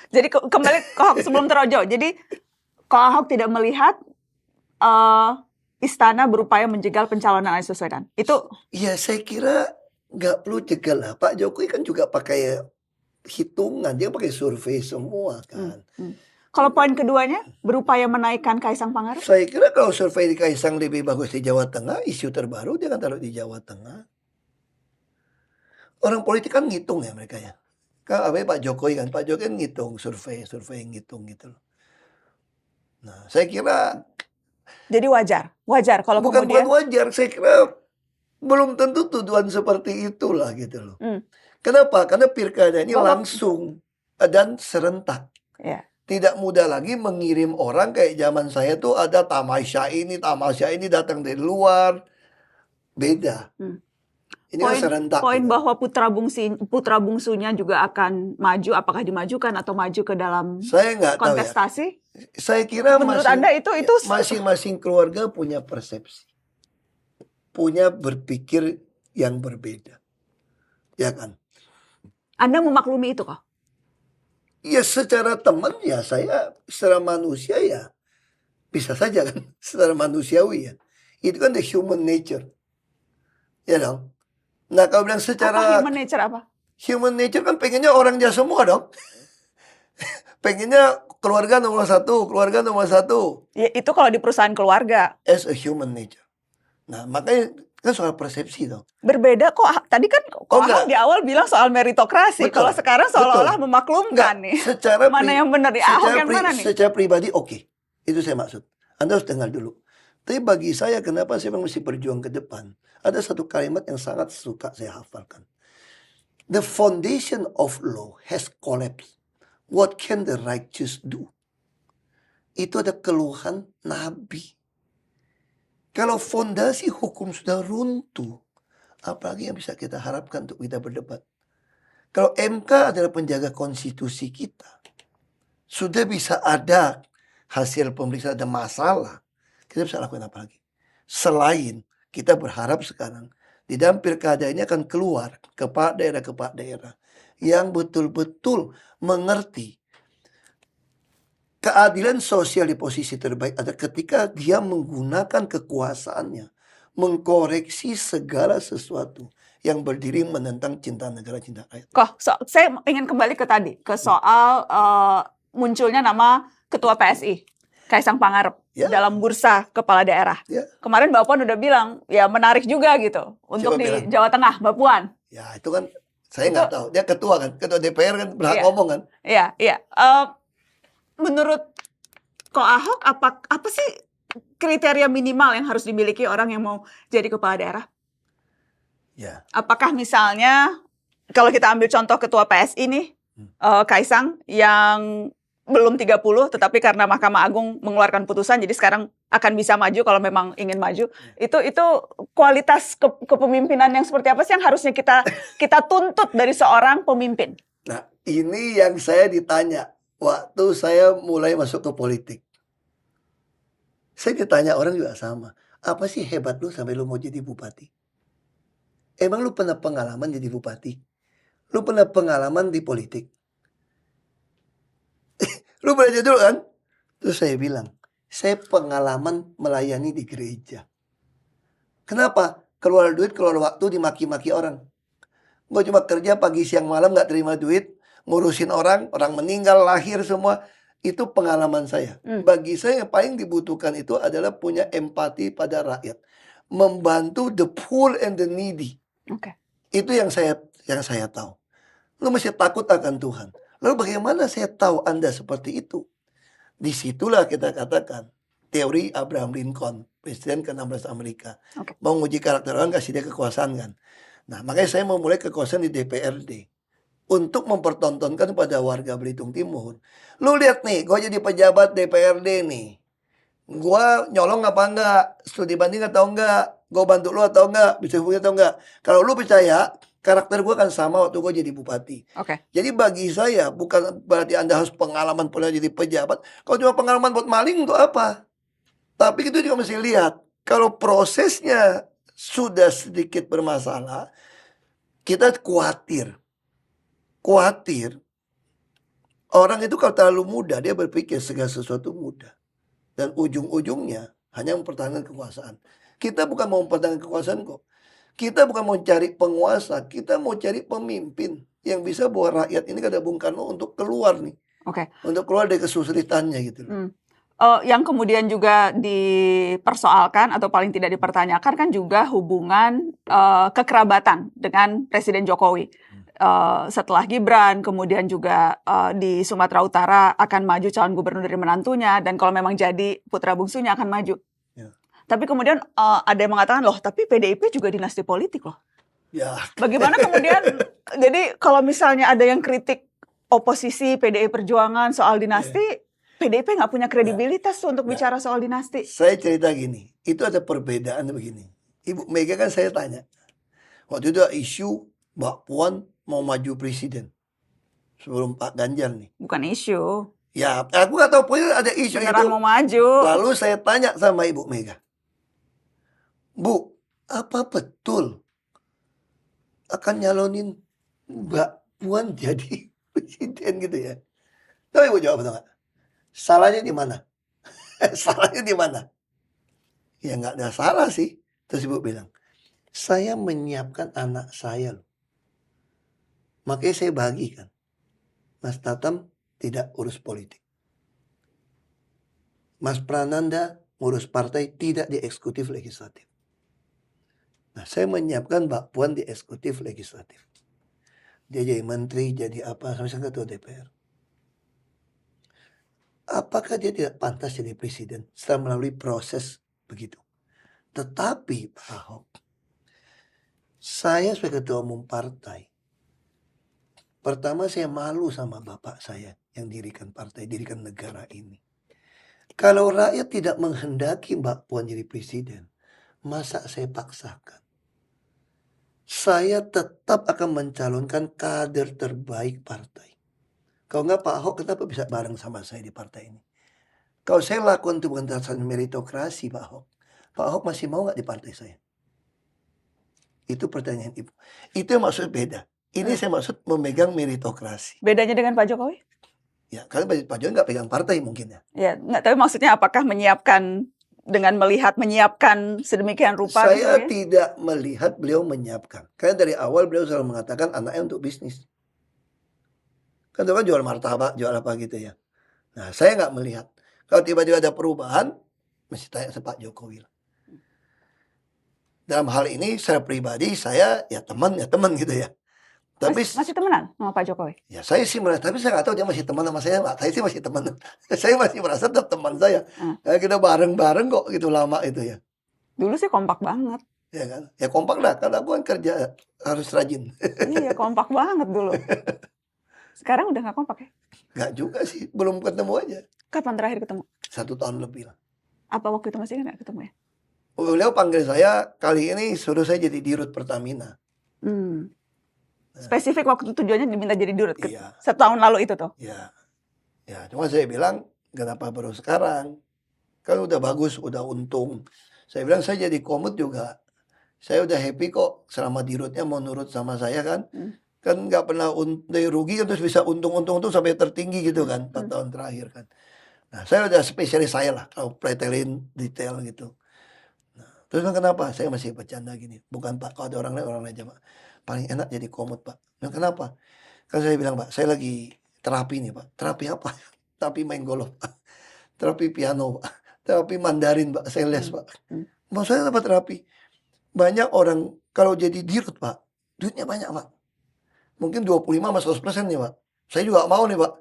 Speaker 1: Jadi kembali ke Ahok sebelum terlalu jauh. Jadi kalau Ahok tidak melihat istana berupaya menjegal pencalonan Anies Baswedan. Itu
Speaker 2: ya saya kira nggak perlu jegal lah. Pak Jokowi kan juga pakai hitungan. Dia pakai survei semua kan.
Speaker 1: Kalau poin keduanya berupaya menaikkan Kaisang Pangarep?
Speaker 2: Saya kira kalau survei di Kaisang lebih bagus di Jawa Tengah, isu terbaru dia kan taruh di Jawa Tengah. Orang politik kan ngitung ya mereka ya. Kan Pak Jokowi kan, Pak Jokowi kan ngitung survei ngitung gitu loh. Nah, saya kira
Speaker 1: jadi wajar kalau
Speaker 2: bukan
Speaker 1: kemudian
Speaker 2: wajar, saya kira belum tentu tuduhan seperti itulah gitu loh. Kenapa? Karena pilkada ini langsung dan serentak.
Speaker 1: Ya.
Speaker 2: Tidak mudah lagi mengirim orang kayak zaman saya tuh ada tamasya ini datang dari luar. Beda. Ini kan serentak.
Speaker 1: Poin
Speaker 2: gitu.
Speaker 1: bahwa putra bungsunya juga akan maju, apakah dimajukan atau maju ke dalam
Speaker 2: Saya nggak tahu ya.
Speaker 1: kontestasi?
Speaker 2: Saya kira
Speaker 1: Menurut Anda itu
Speaker 2: masing-masing keluarga punya persepsi, punya berpikir yang berbeda, ya kan?
Speaker 1: Anda memaklumi itu kok?
Speaker 2: Ya secara teman ya saya, secara manusia ya bisa saja kan, secara manusiawi ya. Itu kan the human nature, ya dong. Nah kalau bilang secara
Speaker 1: human nature apa?
Speaker 2: Human nature kan pengennya orangnya semua dong. Pengennya keluarga nomor satu.
Speaker 1: Ya, itu kalau di perusahaan keluarga.
Speaker 2: As a human nature. Nah makanya kan soal persepsi dong.
Speaker 1: Berbeda kok. Tadi kan Ahok di awal bilang soal meritokrasi. Kalau sekarang seolah-olah memaklumkan nih. Mana yang benar di Ahok yang mana nih?
Speaker 2: Secara pribadi oke. Itu saya maksud. Anda harus dengar dulu. Tapi bagi saya kenapa saya mesti berjuang ke depan. Ada satu kalimat yang sangat suka saya hafalkan. The foundation of law has collapsed. What can the righteous do? Itu ada keluhan Nabi. Kalau fondasi hukum sudah runtuh, apalagi yang bisa kita harapkan untuk kita berdebat? Kalau MK adalah penjaga konstitusi kita, sudah bisa ada hasil pemeriksaan ada masalah, kita bisa lakukan apa lagi? Selain kita berharap sekarang di dalam pilkada ini akan keluar kepala daerah yang betul-betul mengerti keadilan sosial di posisi terbaik ada ketika dia menggunakan kekuasaannya mengkoreksi segala sesuatu yang berdiri menentang cinta negara, cinta rakyat.
Speaker 1: Saya ingin kembali ke tadi, ke soal munculnya nama Ketua PSI, Kaisang Pangarep, dalam bursa kepala daerah. Kemarin Mbak Puan udah bilang, ya menarik juga gitu, untuk di Jawa Tengah, Mbak Puan.
Speaker 2: Ya itu kan Saya nggak tahu. Dia ketua kan, ketua DPR kan berhak
Speaker 1: Iya.
Speaker 2: ngomong kan.
Speaker 1: Iya, iya. Menurut Ko Ahok, apa sih kriteria minimal yang harus dimiliki orang yang mau jadi kepala daerah?
Speaker 2: Ya,
Speaker 1: Apakah misalnya kalau kita ambil contoh ketua PSI nih, Kaisang yang belum 30 tetapi karena Mahkamah Agung mengeluarkan putusan jadi sekarang akan bisa maju kalau memang ingin maju. Itu kualitas kepemimpinan yang seperti apa sih yang harusnya kita tuntut dari seorang pemimpin?
Speaker 2: nah ini yang saya ditanya waktu saya mulai masuk ke politik. Saya ditanya orang juga sama. Apa sih hebat lu sampai lu mau jadi bupati? Emang lu pernah pengalaman jadi bupati? Lu pernah pengalaman di politik? Lu belajar dulu kan? Terus saya bilang, saya pengalaman melayani di gereja. Kenapa? Keluar duit, keluar waktu, dimaki-maki orang. Gue cuma kerja pagi, siang, malam, gak terima duit. Ngurusin orang meninggal, lahir semua. Itu pengalaman saya. Bagi saya yang paling dibutuhkan itu adalah punya empati pada rakyat. Membantu the poor and the needy.
Speaker 1: Oke.
Speaker 2: Itu yang saya tahu. Lu mesti takut akan Tuhan. Lalu bagaimana saya tahu Anda seperti itu? Disitulah kita katakan teori Abraham Lincoln, Presiden ke-16 Amerika.
Speaker 1: Oke.
Speaker 2: Mau nguji karakter orang, kasih dia kekuasaan kan. Nah, makanya saya mau mulai kekuasaan di DPRD. Untuk mempertontonkan pada warga Belitung Timur. Lu lihat nih, gue jadi pejabat DPRD nih. Gue nyolong apa enggak? Studi banding atau enggak? Gue bantu lu atau enggak? Bisa hubungi atau enggak? Kalau lu percaya, karakter gue kan sama waktu gue jadi bupati.
Speaker 1: Oke.
Speaker 2: Jadi bagi saya bukan berarti Anda harus pengalaman pernah jadi pejabat. Kalau cuma pengalaman buat maling untuk apa? Tapi itu juga mesti lihat. Kalau prosesnya sudah sedikit bermasalah, kita khawatir. Orang itu kalau terlalu muda, dia berpikir segala sesuatu mudah. Dan ujung-ujungnya hanya mempertahankan kekuasaan. Kita bukan mau mempertahankan kekuasaan kok. Kita bukan mau cari penguasa, kita mau cari pemimpin yang bisa bawa rakyat ini kata Bung Karno untuk keluar nih.
Speaker 1: Oke.
Speaker 2: Untuk keluar dari kesulitannya gitu loh.
Speaker 1: Yang kemudian juga dipersoalkan atau paling tidak dipertanyakan kan juga hubungan kekerabatan dengan Presiden Jokowi. Setelah Gibran, kemudian juga di Sumatera Utara akan maju calon gubernur dari menantunya, dan kalau memang jadi putra bungsunya akan maju.
Speaker 2: Ya.
Speaker 1: Tapi kemudian ada yang mengatakan, loh tapi PDIP juga dinasti politik loh.
Speaker 2: Ya,
Speaker 1: Bagaimana kemudian, jadi kalau misalnya ada yang kritik oposisi PDI Perjuangan soal dinasti, PDIP nggak punya kredibilitas tuh untuk bicara soal dinasti.
Speaker 2: saya cerita gini, itu ada perbedaan begini. Ibu Mega kan saya tanya, waktu itu ada isu Mbak Puan mau maju presiden sebelum Pak Ganjar nih.
Speaker 1: Bukan isu,
Speaker 2: Ya, aku nggak tahu pokoknya ada isu
Speaker 1: beneran
Speaker 2: itu.
Speaker 1: mau maju.
Speaker 2: Lalu saya tanya sama Ibu Mega, Bu, apa betul akan nyalonin Mbak Puan jadi presiden gitu ya? Tahu Ibu jawab nggak? Salahnya di mana? Salahnya di mana? Ya nggak ada salah sih. Terus Ibu bilang, saya menyiapkan anak saya loh. Makanya saya bagikan. Mas Tatam tidak urus politik. Mas Prananda ngurus partai, tidak di eksekutif legislatif. Nah, saya menyiapkan Mbak Puan di eksekutif legislatif. Dia jadi menteri, jadi apa, sampai ketua DPR. Apakah dia tidak pantas jadi presiden setelah melalui proses begitu? Tetapi Pak Ahok, saya sebagai ketua umum partai, pertama saya malu sama bapak saya yang dirikan partai, dirikan negara ini. Kalau rakyat tidak menghendaki Mbak Puan jadi presiden, masa saya paksakan? Saya tetap akan mencalonkan kader terbaik partai. Kalau nggak Pak Ahok kenapa bisa bareng sama saya di partai ini? Kalau saya lakukan itu bukan dasar meritokrasi Pak Ahok. Pak Ahok masih mau nggak di partai saya? Itu pertanyaan Ibu. Itu yang maksud beda. Ini saya maksud memegang meritokrasi.
Speaker 1: Bedanya dengan Pak Jokowi?
Speaker 2: Ya, karena Pak Jokowi nggak pegang partai mungkin ya.
Speaker 1: Ya, nggak, tapi maksudnya apakah menyiapkan dengan melihat menyiapkan sedemikian rupa?
Speaker 2: Saya
Speaker 1: gitu ya?
Speaker 2: tidak melihat beliau menyiapkan. Karena dari awal beliau selalu mengatakan anaknya untuk bisnis. Kan itu kan jual martabak, jual apa gitu ya. Nah, saya nggak melihat. Kalau tiba-tiba ada perubahan, mesti tanya sama Pak Jokowi. Dalam hal ini, secara pribadi, saya ya teman gitu ya. Tapi
Speaker 1: Masih temenan sama Pak Jokowi?
Speaker 2: ya saya sih merasa, tapi saya nggak tahu dia masih teman sama saya nggak. Saya sih masih teman. Saya masih merasa tetap teman saya. Kita bareng-bareng kok gitu lama itu ya.
Speaker 1: Dulu sih kompak banget.
Speaker 2: Ya kan? Ya kompak dah, karena aku kan kerja harus rajin.
Speaker 1: Iya, kompak banget dulu. Sekarang udah nggak kompak ya?
Speaker 2: Nggak juga sih, belum ketemu aja.
Speaker 1: Kapan terakhir ketemu?
Speaker 2: 1 tahun lebih lah.
Speaker 1: Apa waktu itu masih nggak ketemu ya?
Speaker 2: Beliau panggil saya kali ini suruh saya jadi dirut Pertamina.
Speaker 1: Spesifik waktu itu tujuannya diminta jadi dirut ke
Speaker 2: Iya.
Speaker 1: 1 tahun lalu itu tuh.
Speaker 2: Ya, ya. Cuma saya bilang kenapa baru sekarang? Kan udah bagus, udah untung. Saya bilang saya jadi komut juga. Saya udah happy kok selama dirutnya mau nurut sama saya kan. Kan nggak pernah dari rugi kan terus bisa untung-untung tuh sampai tertinggi gitu kan 4 tahun terakhir kan. Nah, saya udah spesialis saya lah kalau pretelin detail gitu. Nah, terus kan kenapa? Saya masih bercanda gini. Bukan Pak, kalau ada orang lain aja Pak. Paling enak jadi komut Pak. Nah, kenapa? Kan saya bilang Pak, saya lagi terapi nih Pak. Terapi apa? Terapi main golf Pak. Terapi piano Pak. Terapi Mandarin Pak. Saya les Pak. Maksudnya apa terapi? Banyak orang kalau jadi dirut Pak, duitnya banyak Pak. Mungkin 25-100% nih Pak. Saya juga mau nih Pak.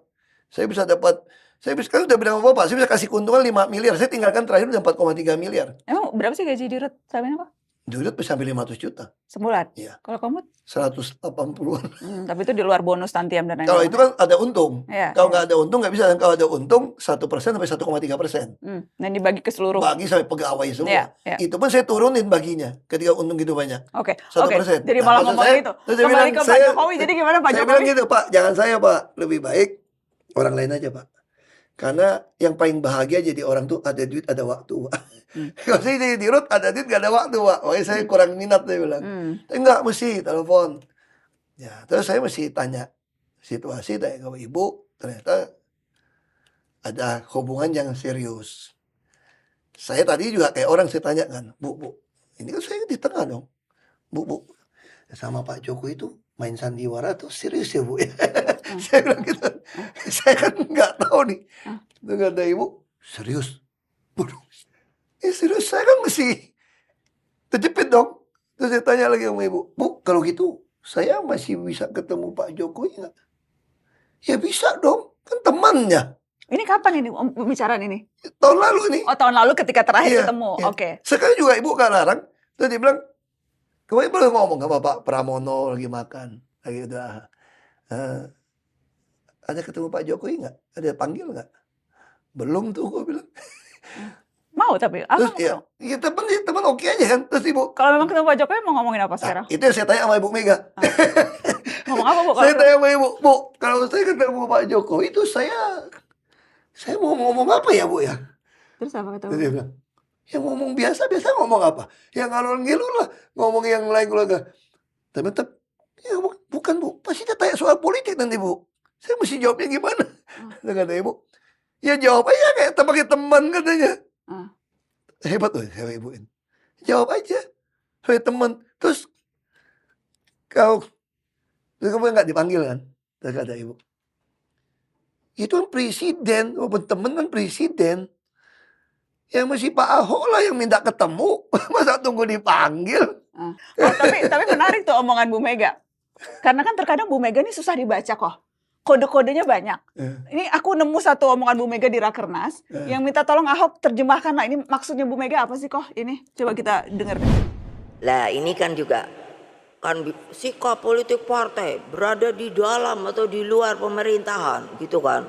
Speaker 2: Saya bisa dapat, saya bisa, kan udah bilang sama Bapak, saya bisa kasih keuntungan 5 miliar. Saya tinggalkan terakhir udah 4,3 miliar.
Speaker 1: Emang berapa sih gaji dirut selama ini Pak?
Speaker 2: Dirut bisa sampai 500 juta.
Speaker 1: Sebulan?
Speaker 2: Iya.
Speaker 1: Kalau komut?
Speaker 2: 180-an.
Speaker 1: Tapi itu di luar bonus tantiam dan
Speaker 2: Kalau
Speaker 1: lain-lain.
Speaker 2: itu kan ada untung.
Speaker 1: Iya,
Speaker 2: Kalau
Speaker 1: iya.
Speaker 2: nggak ada untung nggak bisa. Dan kalau ada untung 1% sampai 1,3%.
Speaker 1: Dan dibagi ke seluruh.
Speaker 2: Bagi sampai pegawai semua.
Speaker 1: Iya, iya.
Speaker 2: Itu pun saya turunin baginya ketika untung gitu banyak.
Speaker 1: Oke.
Speaker 2: 1%.
Speaker 1: Jadi
Speaker 2: Nah,
Speaker 1: malah
Speaker 2: maksud
Speaker 1: ngomong
Speaker 2: saya,
Speaker 1: itu.
Speaker 2: terus saya
Speaker 1: Kembali
Speaker 2: bilang,
Speaker 1: ke Pak
Speaker 2: saya-
Speaker 1: Jokowi. Jadi gimana Pak
Speaker 2: Saya
Speaker 1: Jokowi?
Speaker 2: bilang gitu Pak, jangan saya Pak. Lebih baik orang lain aja Pak. Karena yang paling bahagia jadi orang tuh ada duit, ada waktu Pak. Kalau saya jadi dirut, ada duit, gak ada waktu Pak. Makanya saya kurang minat, saya bilang. Enggak, mesti telepon. Ya, terus saya mesti tanya situasi, tanya ke Ibu. Ternyata ada hubungan yang serius. Saya tadi juga kayak orang saya tanya kan, Bu, ini kan saya di tengah dong. Bu, sama Pak Jokowi itu main sandiwara tuh serius ya Bu? Saya bilang gitu. Saya kan nggak tahu nih. Terus kata Ibu, serius? Waduh, serius saya kan mesti terjepit dong. Terus saya tanya lagi sama Ibu, Bu, kalau gitu saya masih bisa ketemu Pak Jokowi nggak? Ya bisa dong, kan temannya.
Speaker 1: Ini kapan ini pembicaraan ini?
Speaker 2: Tahun lalu nih.
Speaker 1: Oh, tahun lalu ketika terakhir
Speaker 2: Iya,
Speaker 1: ketemu.
Speaker 2: iya.
Speaker 1: Oke.
Speaker 2: Sekarang juga Ibu nggak larang. Terus dia bilang, kemarin baru ngomong sama Pak Pramono lagi makan. Lagi udah, ada ketemu Pak Jokowi nggak? Ada panggil nggak? Belum tuh, gue bilang.
Speaker 1: Mau tapi
Speaker 2: Terus
Speaker 1: apa?
Speaker 2: ya, ya teman oke aja kan. Terus Ibu,
Speaker 1: Kalau memang ketemu Pak Jokowi mau ngomongin apa sekarang?
Speaker 2: itu yang saya tanya sama Ibu Mega.
Speaker 1: Ngomong apa Bu?
Speaker 2: Saya
Speaker 1: Kalau-
Speaker 2: tanya sama Ibu, Bu, kalau saya ketemu Pak Jokowi itu saya mau ngomong apa ya Bu ya?
Speaker 1: Terus apa kata
Speaker 2: Terus
Speaker 1: Bu?
Speaker 2: dia bilang, ya ngomong biasa ngomong apa? Ya ngalor ngidul lah, ngomong yang lain keluarga. Tapi tetap, ya bukan Bu, pasti dia tanya soal politik nanti Bu. Saya mesti jawabnya gimana? Dia kata Ibu, ya jawab aja kayak sebagai teman katanya. Hebat loh saya Ibuin. Jawab aja, sebagai teman. Terus kamu nggak dipanggil kan? Terus kata Ibu, itu kan presiden, walaupun temen kan presiden. Yang mesti Pak Ahok lah yang minta ketemu. Masa tunggu dipanggil?
Speaker 1: Oh, tapi menarik tuh omongan Bu Mega. Karena kan terkadang Bu Mega ini susah dibaca kok. Kode-kodenya banyak. Ini aku nemu satu omongan Bu Mega di Rakernas yang minta tolong Ahok terjemahkan lah ini maksudnya Bu Mega apa sih kok ini? Coba kita dengar.
Speaker 9: Lah ini kan juga kan sikap politik partai berada di dalam atau di luar pemerintahan gitu kan.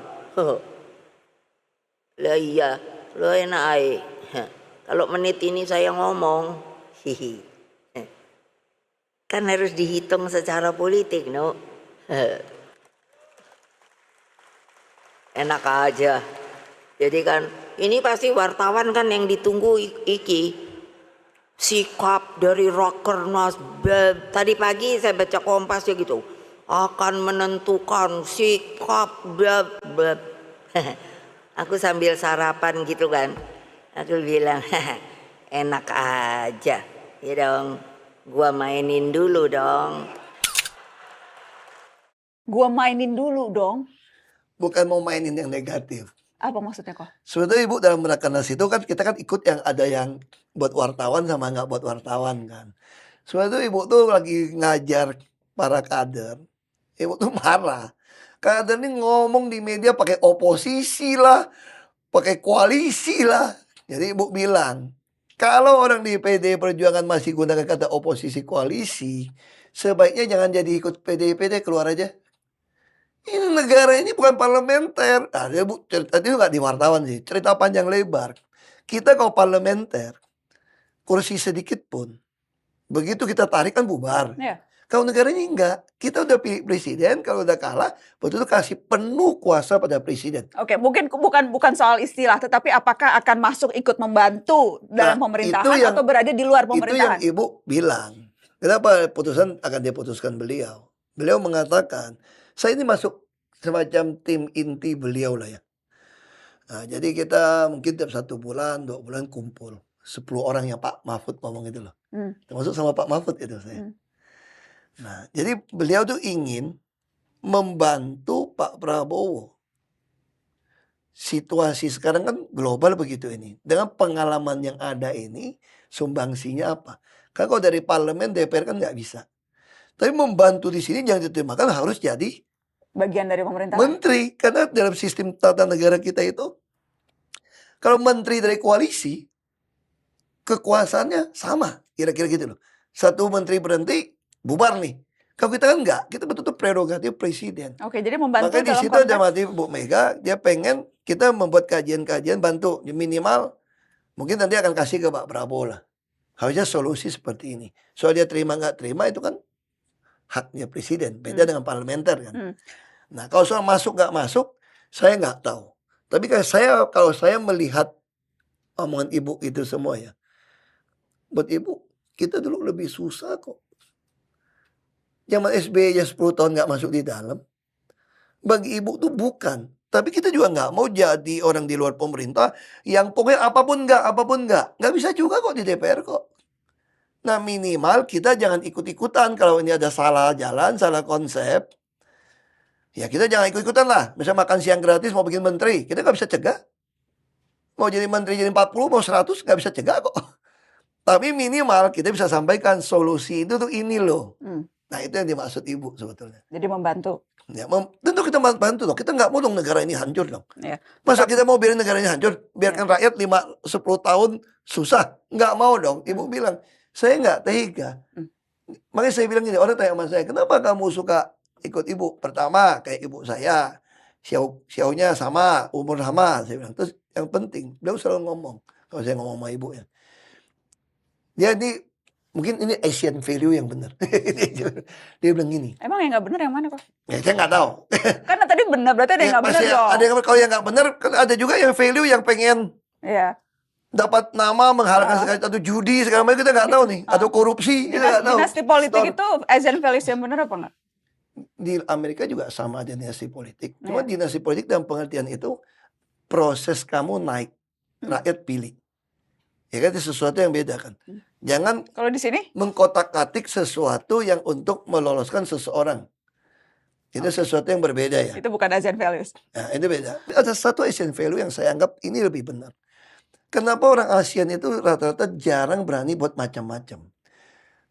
Speaker 9: Lah iya, lo enak aja. Kalau menit ini saya ngomong, hihi. Kan harus dihitung secara politik, no. Enak aja. Jadi kan ini pasti wartawan kan yang ditunggu iki. Sikap dari Rakernas tadi pagi saya baca Kompas ya gitu akan menentukan sikap aku sambil sarapan gitu kan aku bilang enak aja ya dong gua mainin dulu dong
Speaker 2: Bukan mau mainin yang negatif.
Speaker 1: Apa maksudnya kok?
Speaker 2: Sebetulnya Ibu dalam Rakernas itu kan kita kan ikut yang ada yang buat wartawan sama nggak buat wartawan kan. Sebetulnya Ibu tuh lagi ngajar para kader Ibu tuh marah. Kadang ini ngomong di media pakai oposisi lah, pakai koalisi lah. Jadi ibu bilang, kalau orang di PDI Perjuangan masih gunakan kata oposisi koalisi, sebaiknya jangan jadi ikut PDI keluar aja. Ini negara ini bukan parlementer. Dia bu cerita itu nggak di wartawan sih, cerita panjang lebar. Kita kalau parlementer, kursi sedikit pun, begitu kita tarik kan bubar.
Speaker 1: Ya.
Speaker 2: Kalau negara ini enggak, kita udah pilih presiden, kalau udah kalah, betul-betul kasih penuh kuasa pada presiden.
Speaker 1: Oke, mungkin bukan soal istilah, tetapi apakah akan masuk ikut membantu dalam pemerintahan atau berada di luar pemerintahan?
Speaker 2: Itu yang ibu bilang. Kenapa putusan akan diputuskan beliau? Beliau mengatakan, saya ini masuk semacam tim inti beliau lah ya. Nah, jadi kita mungkin tiap 1 bulan, 2 bulan kumpul. 10 orang yang Pak Mahfud ngomong itu loh. Termasuk sama Pak Mahfud itu saya. Nah, jadi beliau tuh ingin membantu Pak Prabowo. Situasi sekarang kan global begitu ini. Dengan pengalaman yang ada ini, sumbangsinya apa? Kan kalau dari parlemen, DPR kan nggak bisa. Tapi membantu di sini jangan diterjemahkan harus jadi
Speaker 1: bagian dari pemerintahan.
Speaker 2: menteri. Karena dalam sistem tata negara kita itu, kalau menteri dari koalisi, kekuasaannya sama. Kira-kira gitu loh. Satu menteri berhenti, bubar nih. Kalau kita kan enggak, kita betul-betul prerogatif presiden.
Speaker 1: Oke, jadi membantu
Speaker 2: Makanya di
Speaker 1: dalam
Speaker 2: situ ada mati Bu Mega, dia pengen kita membuat kajian-kajian bantu minimal mungkin nanti akan kasih ke Pak Prabowo lah. Harusnya solusi seperti ini. Soal dia terima nggak terima itu kan haknya presiden, beda dengan parlementer kan. Nah kalau soal masuk nggak masuk, saya nggak tahu. Tapi kalau saya melihat omongan ibu itu semua ya, buat ibu kita dulu lebih susah kok. Zaman SBY aja 10 tahun nggak masuk di dalam. Bagi ibu tuh bukan. Tapi kita juga nggak mau jadi orang di luar pemerintah yang pokoknya apapun nggak. Nggak bisa juga kok di DPR kok. Nah minimal kita jangan ikut-ikutan kalau ini ada salah jalan, salah konsep. Ya kita jangan ikut-ikutan lah. Misalnya makan siang gratis mau bikin menteri, kita nggak bisa cegah. Mau jadi menteri jadi 40, mau 100 nggak bisa cegah kok. Tapi minimal kita bisa sampaikan solusi itu tuh ini loh. Nah itu yang dimaksud ibu sebetulnya.
Speaker 1: Jadi membantu.
Speaker 2: Ya, tentu kita bantu dong. Kita nggak mau dong negara ini hancur dong.
Speaker 1: Ya.
Speaker 2: Masa kita mau biarin negara ini hancur? Biarkan rakyat 5-10 tahun susah. Nggak mau dong. Ibu bilang, saya nggak tega. Makanya saya bilang gini, orang tanya sama saya, kenapa kamu suka ikut ibu? Pertama, kayak ibu saya. Xiao-nya sama, umur sama. Saya bilang, terus yang penting, beliau selalu ngomong. Kalau saya ngomong sama ibu ya. Jadi mungkin ini Asian value yang benar. Dia bilang gini.
Speaker 1: Emang yang nggak benar yang mana kok?
Speaker 2: Ya saya nggak tahu.
Speaker 1: Karena tadi benar, berarti ada yang nggak benar dong.
Speaker 2: Ada yang kalau yang nggak benar, kan ada juga yang value yang pengen dapat nama mengharapkan sekali atau judi segala macam kita nggak tahu nih, atau korupsi kita nggak tahu.
Speaker 1: Dinasti politik itu Asian values yang benar apa nggak?
Speaker 2: Di Amerika juga sama ada dinasti politik. Cuma dinasti politik dalam pengertian itu proses kamu naik, rakyat pilih. Ya kan itu sesuatu yang beda kan. Jangan
Speaker 1: kalau di sini
Speaker 2: mengkotak-katik sesuatu yang untuk meloloskan seseorang. Itu sesuatu yang berbeda ya.
Speaker 1: Itu bukan Asian values.
Speaker 2: Nah, itu beda. Ada satu Asian value yang saya anggap ini lebih benar. Kenapa orang ASEAN itu rata-rata jarang berani buat macam-macam?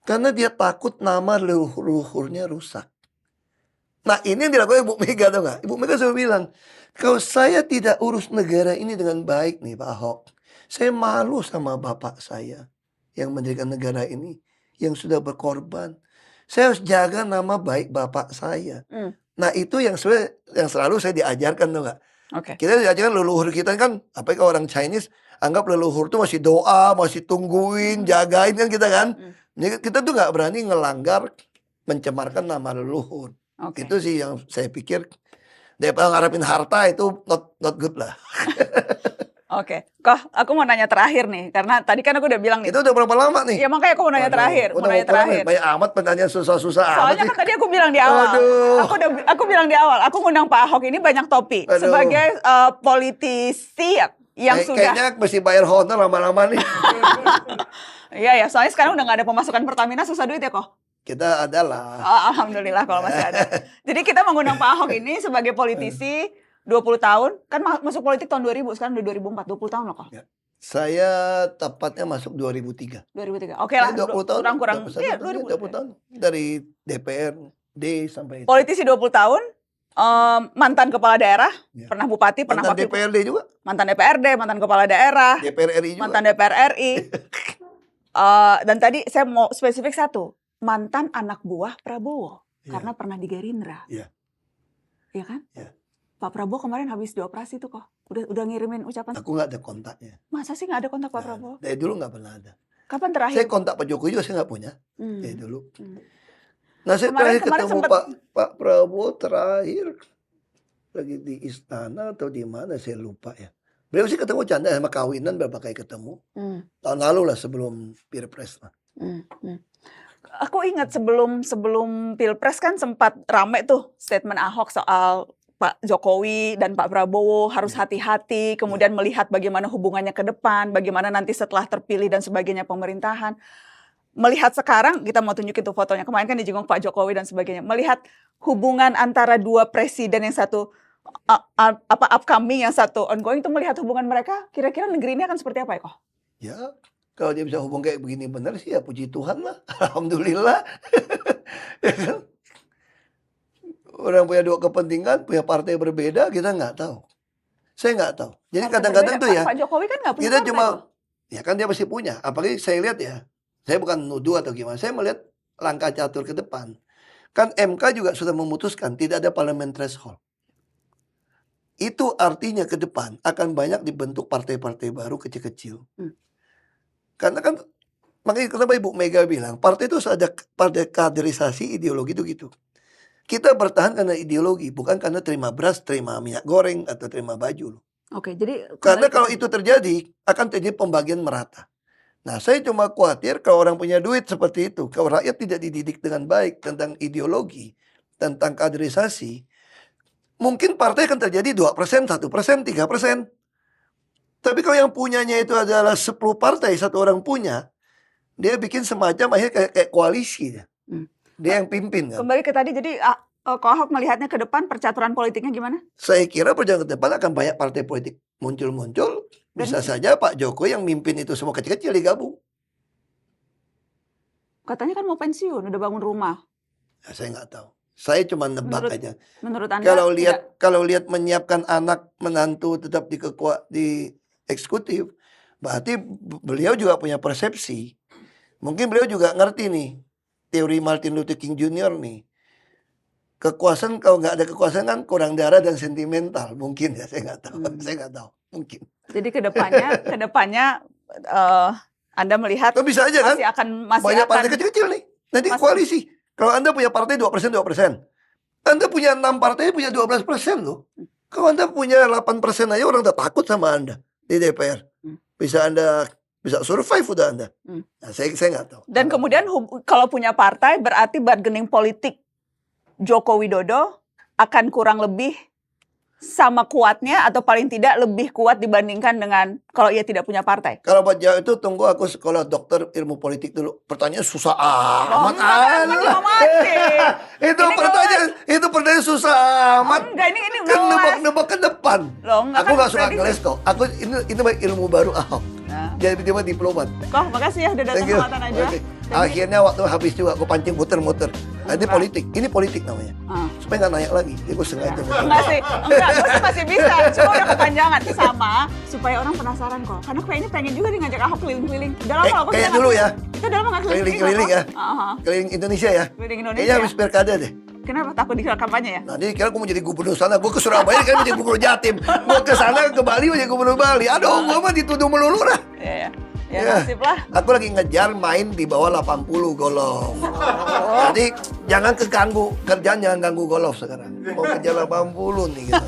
Speaker 2: Karena dia takut nama leluhurnya rusak. Nah ini yang dilakukan Ibu Mega tuh nggak? Ibu Mega selalu bilang, kalau saya tidak urus negara ini dengan baik nih Pak Ahok, saya malu sama bapak saya yang mendirikan negara ini, yang sudah berkorban. Saya harus jaga nama baik bapak saya. Nah itu yang selalu saya diajarkan tuh nggak? Kita diajarkan leluhur kita kan, apalagi kalau orang Chinese, anggap leluhur tuh masih doa, masih tungguin, jagain kan kita kan. Kita tuh nggak berani ngelanggar, mencemarkan nama leluhur. Itu sih yang saya pikir, daripada ngarepin harta itu not good lah.
Speaker 1: Kok aku mau nanya terakhir nih, karena tadi kan aku udah bilang nih.
Speaker 2: Itu udah berapa lama nih?
Speaker 1: Ya makanya aku mau nanya terakhir.
Speaker 2: Banyak amat pertanyaan susah-susah.
Speaker 1: Soalnya kan tadi aku bilang di awal. Aku bilang di awal, aku ngundang Pak Ahok ini banyak topik. Sebagai politisi yang sudah.
Speaker 2: Kayaknya mesti bayar honor lama-lama nih.
Speaker 1: Iya ya, soalnya sekarang udah gak ada pemasukan Pertamina, susah duit ya kok.
Speaker 2: Kita adalah.
Speaker 1: Alhamdulillah kalau masih ada. Jadi kita mengundang Pak Ahok ini sebagai politisi 20 tahun. Kan masuk politik tahun 2000, sekarang udah 2004. 20 tahun loh kok.
Speaker 2: Ya. Saya tepatnya masuk 2003.
Speaker 1: 2003. Oke lah,
Speaker 2: 20 tahun.
Speaker 1: kurang-kurang.
Speaker 2: Iya, 20 tahun. Dari DPR, D sampai itu.
Speaker 1: Politisi 20 tahun, mantan kepala daerah,
Speaker 2: Ya.
Speaker 1: pernah bupati, pernah
Speaker 2: Mantan
Speaker 1: wakil,
Speaker 2: DPRD juga.
Speaker 1: mantan DPRD, mantan kepala daerah,
Speaker 2: DPR RI juga.
Speaker 1: mantan DPR RI. Dan tadi saya mau spesifik satu, mantan anak buah Prabowo,
Speaker 2: Iya.
Speaker 1: karena pernah di Gerindra.
Speaker 2: Iya.
Speaker 1: Iya kan?
Speaker 2: Iya.
Speaker 1: Pak Prabowo kemarin habis dioperasi tuh kok. Udah ngirimin ucapan.
Speaker 2: Aku nggak ada kontaknya.
Speaker 1: Masa sih nggak ada kontak Pak
Speaker 2: Nah,
Speaker 1: Prabowo?
Speaker 2: dari dulu nggak pernah ada.
Speaker 1: Kapan
Speaker 2: Saya
Speaker 1: terakhir?
Speaker 2: kontak Pak Jokowi juga saya nggak punya.
Speaker 1: Hmm.
Speaker 2: Dari dulu.
Speaker 1: Hmm.
Speaker 2: Nah, saya
Speaker 1: Kemarin
Speaker 2: terakhir ketemu
Speaker 1: sempet-
Speaker 2: Pak Prabowo terakhir lagi di istana atau di mana saya lupa ya. Beliau sih ketemu canda sama kawinan berapa kali ketemu.
Speaker 1: Hmm.
Speaker 2: Tahun lalu lah sebelum Pilpres lah.
Speaker 1: Aku ingat sebelum Pilpres kan sempat rame tuh statement Ahok soal Pak Jokowi dan Pak Prabowo harus hati-hati, kemudian melihat bagaimana hubungannya ke depan, bagaimana nanti setelah terpilih dan sebagainya pemerintahan. Melihat sekarang, kita mau tunjukin tuh fotonya, kemarin kan dijenguk Pak Jokowi dan sebagainya. Melihat hubungan antara dua presiden, yang satu upcoming, yang satu ongoing, itu melihat hubungan mereka, kira-kira negeri ini akan seperti apa ya kok?
Speaker 2: Ya, kalau dia bisa hubung kayak begini benar sih ya puji Tuhan lah. Alhamdulillah. Ya kan? Orang punya dua kepentingan, punya partai berbeda, kita nggak tahu. Saya nggak tahu. Jadi kadang-kadang tuh ya,
Speaker 1: Pak Jokowi kan nggak punya
Speaker 2: kita
Speaker 1: partai
Speaker 2: cuma,
Speaker 1: kok.
Speaker 2: ya kan dia pasti punya. Apalagi saya lihat ya, saya bukan nuduh atau gimana, saya melihat langkah catur ke depan. Kan MK juga sudah memutuskan tidak ada parliament threshold. Itu artinya ke depan akan banyak dibentuk partai-partai baru kecil-kecil. Karena kan, makanya kenapa Ibu Mega bilang, partai itu ada pada kaderisasi ideologi itu gitu. Kita bertahan karena ideologi, bukan karena terima beras, terima minyak goreng, atau terima baju loh.
Speaker 1: Oke, jadi
Speaker 2: Karena
Speaker 1: kembali
Speaker 2: kalau
Speaker 1: ke-
Speaker 2: itu terjadi, akan terjadi pembagian merata. Nah, saya cuma khawatir kalau orang punya duit seperti itu, kalau rakyat tidak dididik dengan baik tentang ideologi, tentang kaderisasi, mungkin partai akan terjadi 2%, 1%, 3%. Tapi kalau yang punyanya itu adalah 10 partai, satu orang punya, dia bikin semacam akhirnya kayak koalisi. Dia yang pimpin kan.
Speaker 1: kembali ke tadi, jadi Ko Ahok melihatnya ke depan percaturan politiknya gimana?
Speaker 2: Saya kira perjalanan ke depan akan banyak partai politik muncul-muncul. Bisa saja Pak Jokowi yang mimpin itu semua kecil-kecil digabung.
Speaker 1: Katanya kan mau pensiun, udah bangun rumah.
Speaker 2: Ya, saya nggak tahu. Saya cuma nebak
Speaker 1: Menurut-
Speaker 2: aja.
Speaker 1: Menurut Anda
Speaker 2: Kalau
Speaker 1: tidak?
Speaker 2: lihat menyiapkan anak menantu tetap di eksekutif, berarti beliau juga punya persepsi. Mungkin beliau juga ngerti nih teori Martin Luther King Jr. nih. Kekuasaan kalau nggak ada kekuasaan kan kurang darah dan sentimental. Mungkin ya, saya nggak tahu. Saya nggak tahu. Mungkin.
Speaker 1: Jadi kedepannya Anda melihat
Speaker 2: Kan bisa aja kan?
Speaker 1: masih
Speaker 2: Banyak
Speaker 1: akan
Speaker 2: partai kecil-kecil nih. Nanti
Speaker 1: Masih-
Speaker 2: koalisi. Kalau Anda punya partai 2%. Anda punya 6 partai punya 12% loh. Kalau Anda punya 8% aja orang udah takut sama Anda di DPR. Bisa survive udah Anda. Nah, saya nggak tahu.
Speaker 1: Dan kemudian kalau punya partai berarti bargaining politik Joko Widodo akan kurang lebih sama kuatnya atau paling tidak lebih kuat dibandingkan dengan kalau ia tidak punya partai.
Speaker 2: Kalau buat jawab itu tunggu aku sekolah dokter ilmu politik dulu. Pertanyaan susah amat. Itu pertanyaan susah amat.
Speaker 1: Enggak, ini
Speaker 2: Kan
Speaker 1: ngeles.
Speaker 2: nebak-nebak ke depan.
Speaker 1: Loh, enggak
Speaker 2: Aku
Speaker 1: kan
Speaker 2: nggak suka
Speaker 1: prediksi.
Speaker 2: ngeles kok. Aku ini ilmu baru Ahok.
Speaker 1: Nah.
Speaker 2: Jadi dia mah diplomat.
Speaker 1: Kok makasih ya udah datang
Speaker 2: Thank
Speaker 1: ke
Speaker 2: you.
Speaker 1: Mata Najwa.
Speaker 2: Oke.
Speaker 1: Thank you.
Speaker 2: Akhirnya waktu habis juga aku pancing muter-muter. Nah, ini politik. Ini politik namanya. Supaya nggak naik lagi. Jadi aku sengaja.
Speaker 1: Enggak sih, enggak, gue sih masih bisa, cuma udah kepanjangan. Sama, supaya orang penasaran kok. Karena kayaknya pengen juga nih ngajak Ahok keliling-keliling. Udah lama loh,
Speaker 2: Kayak dulu ya.
Speaker 1: Kita udah lama nggak
Speaker 2: Keliling-keliling ya. Keliling Indonesia ya.
Speaker 1: Keliling
Speaker 2: Kayaknya
Speaker 1: Indonesia.
Speaker 2: habis pilkada deh.
Speaker 1: Kenapa takut di kampanye ya?
Speaker 2: Nah, dia kira aku mau jadi gubernur sana. Gue ke Surabaya kan mau jadi gubernur Jatim. Gue ke sana ke Bali mau jadi gubernur Bali. Aduh, gue mah dituduh melulu lah.
Speaker 1: Iya, ya.
Speaker 2: Ya.
Speaker 1: Nasib lah.
Speaker 2: Aku lagi ngejar main di bawah 80 golf. Jadi jangan keganggu. Kerjaan jangan ganggu golf sekarang. Mau kejar 80 nih gitu.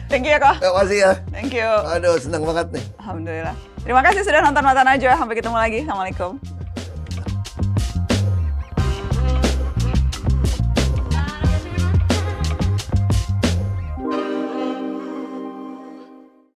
Speaker 1: Thank you ya kok.
Speaker 2: Terima kasih ya.
Speaker 1: Thank you.
Speaker 2: Aduh, senang banget nih.
Speaker 1: Alhamdulillah. Terima kasih sudah nonton Mata Najwa. Sampai ketemu lagi. Assalamualaikum.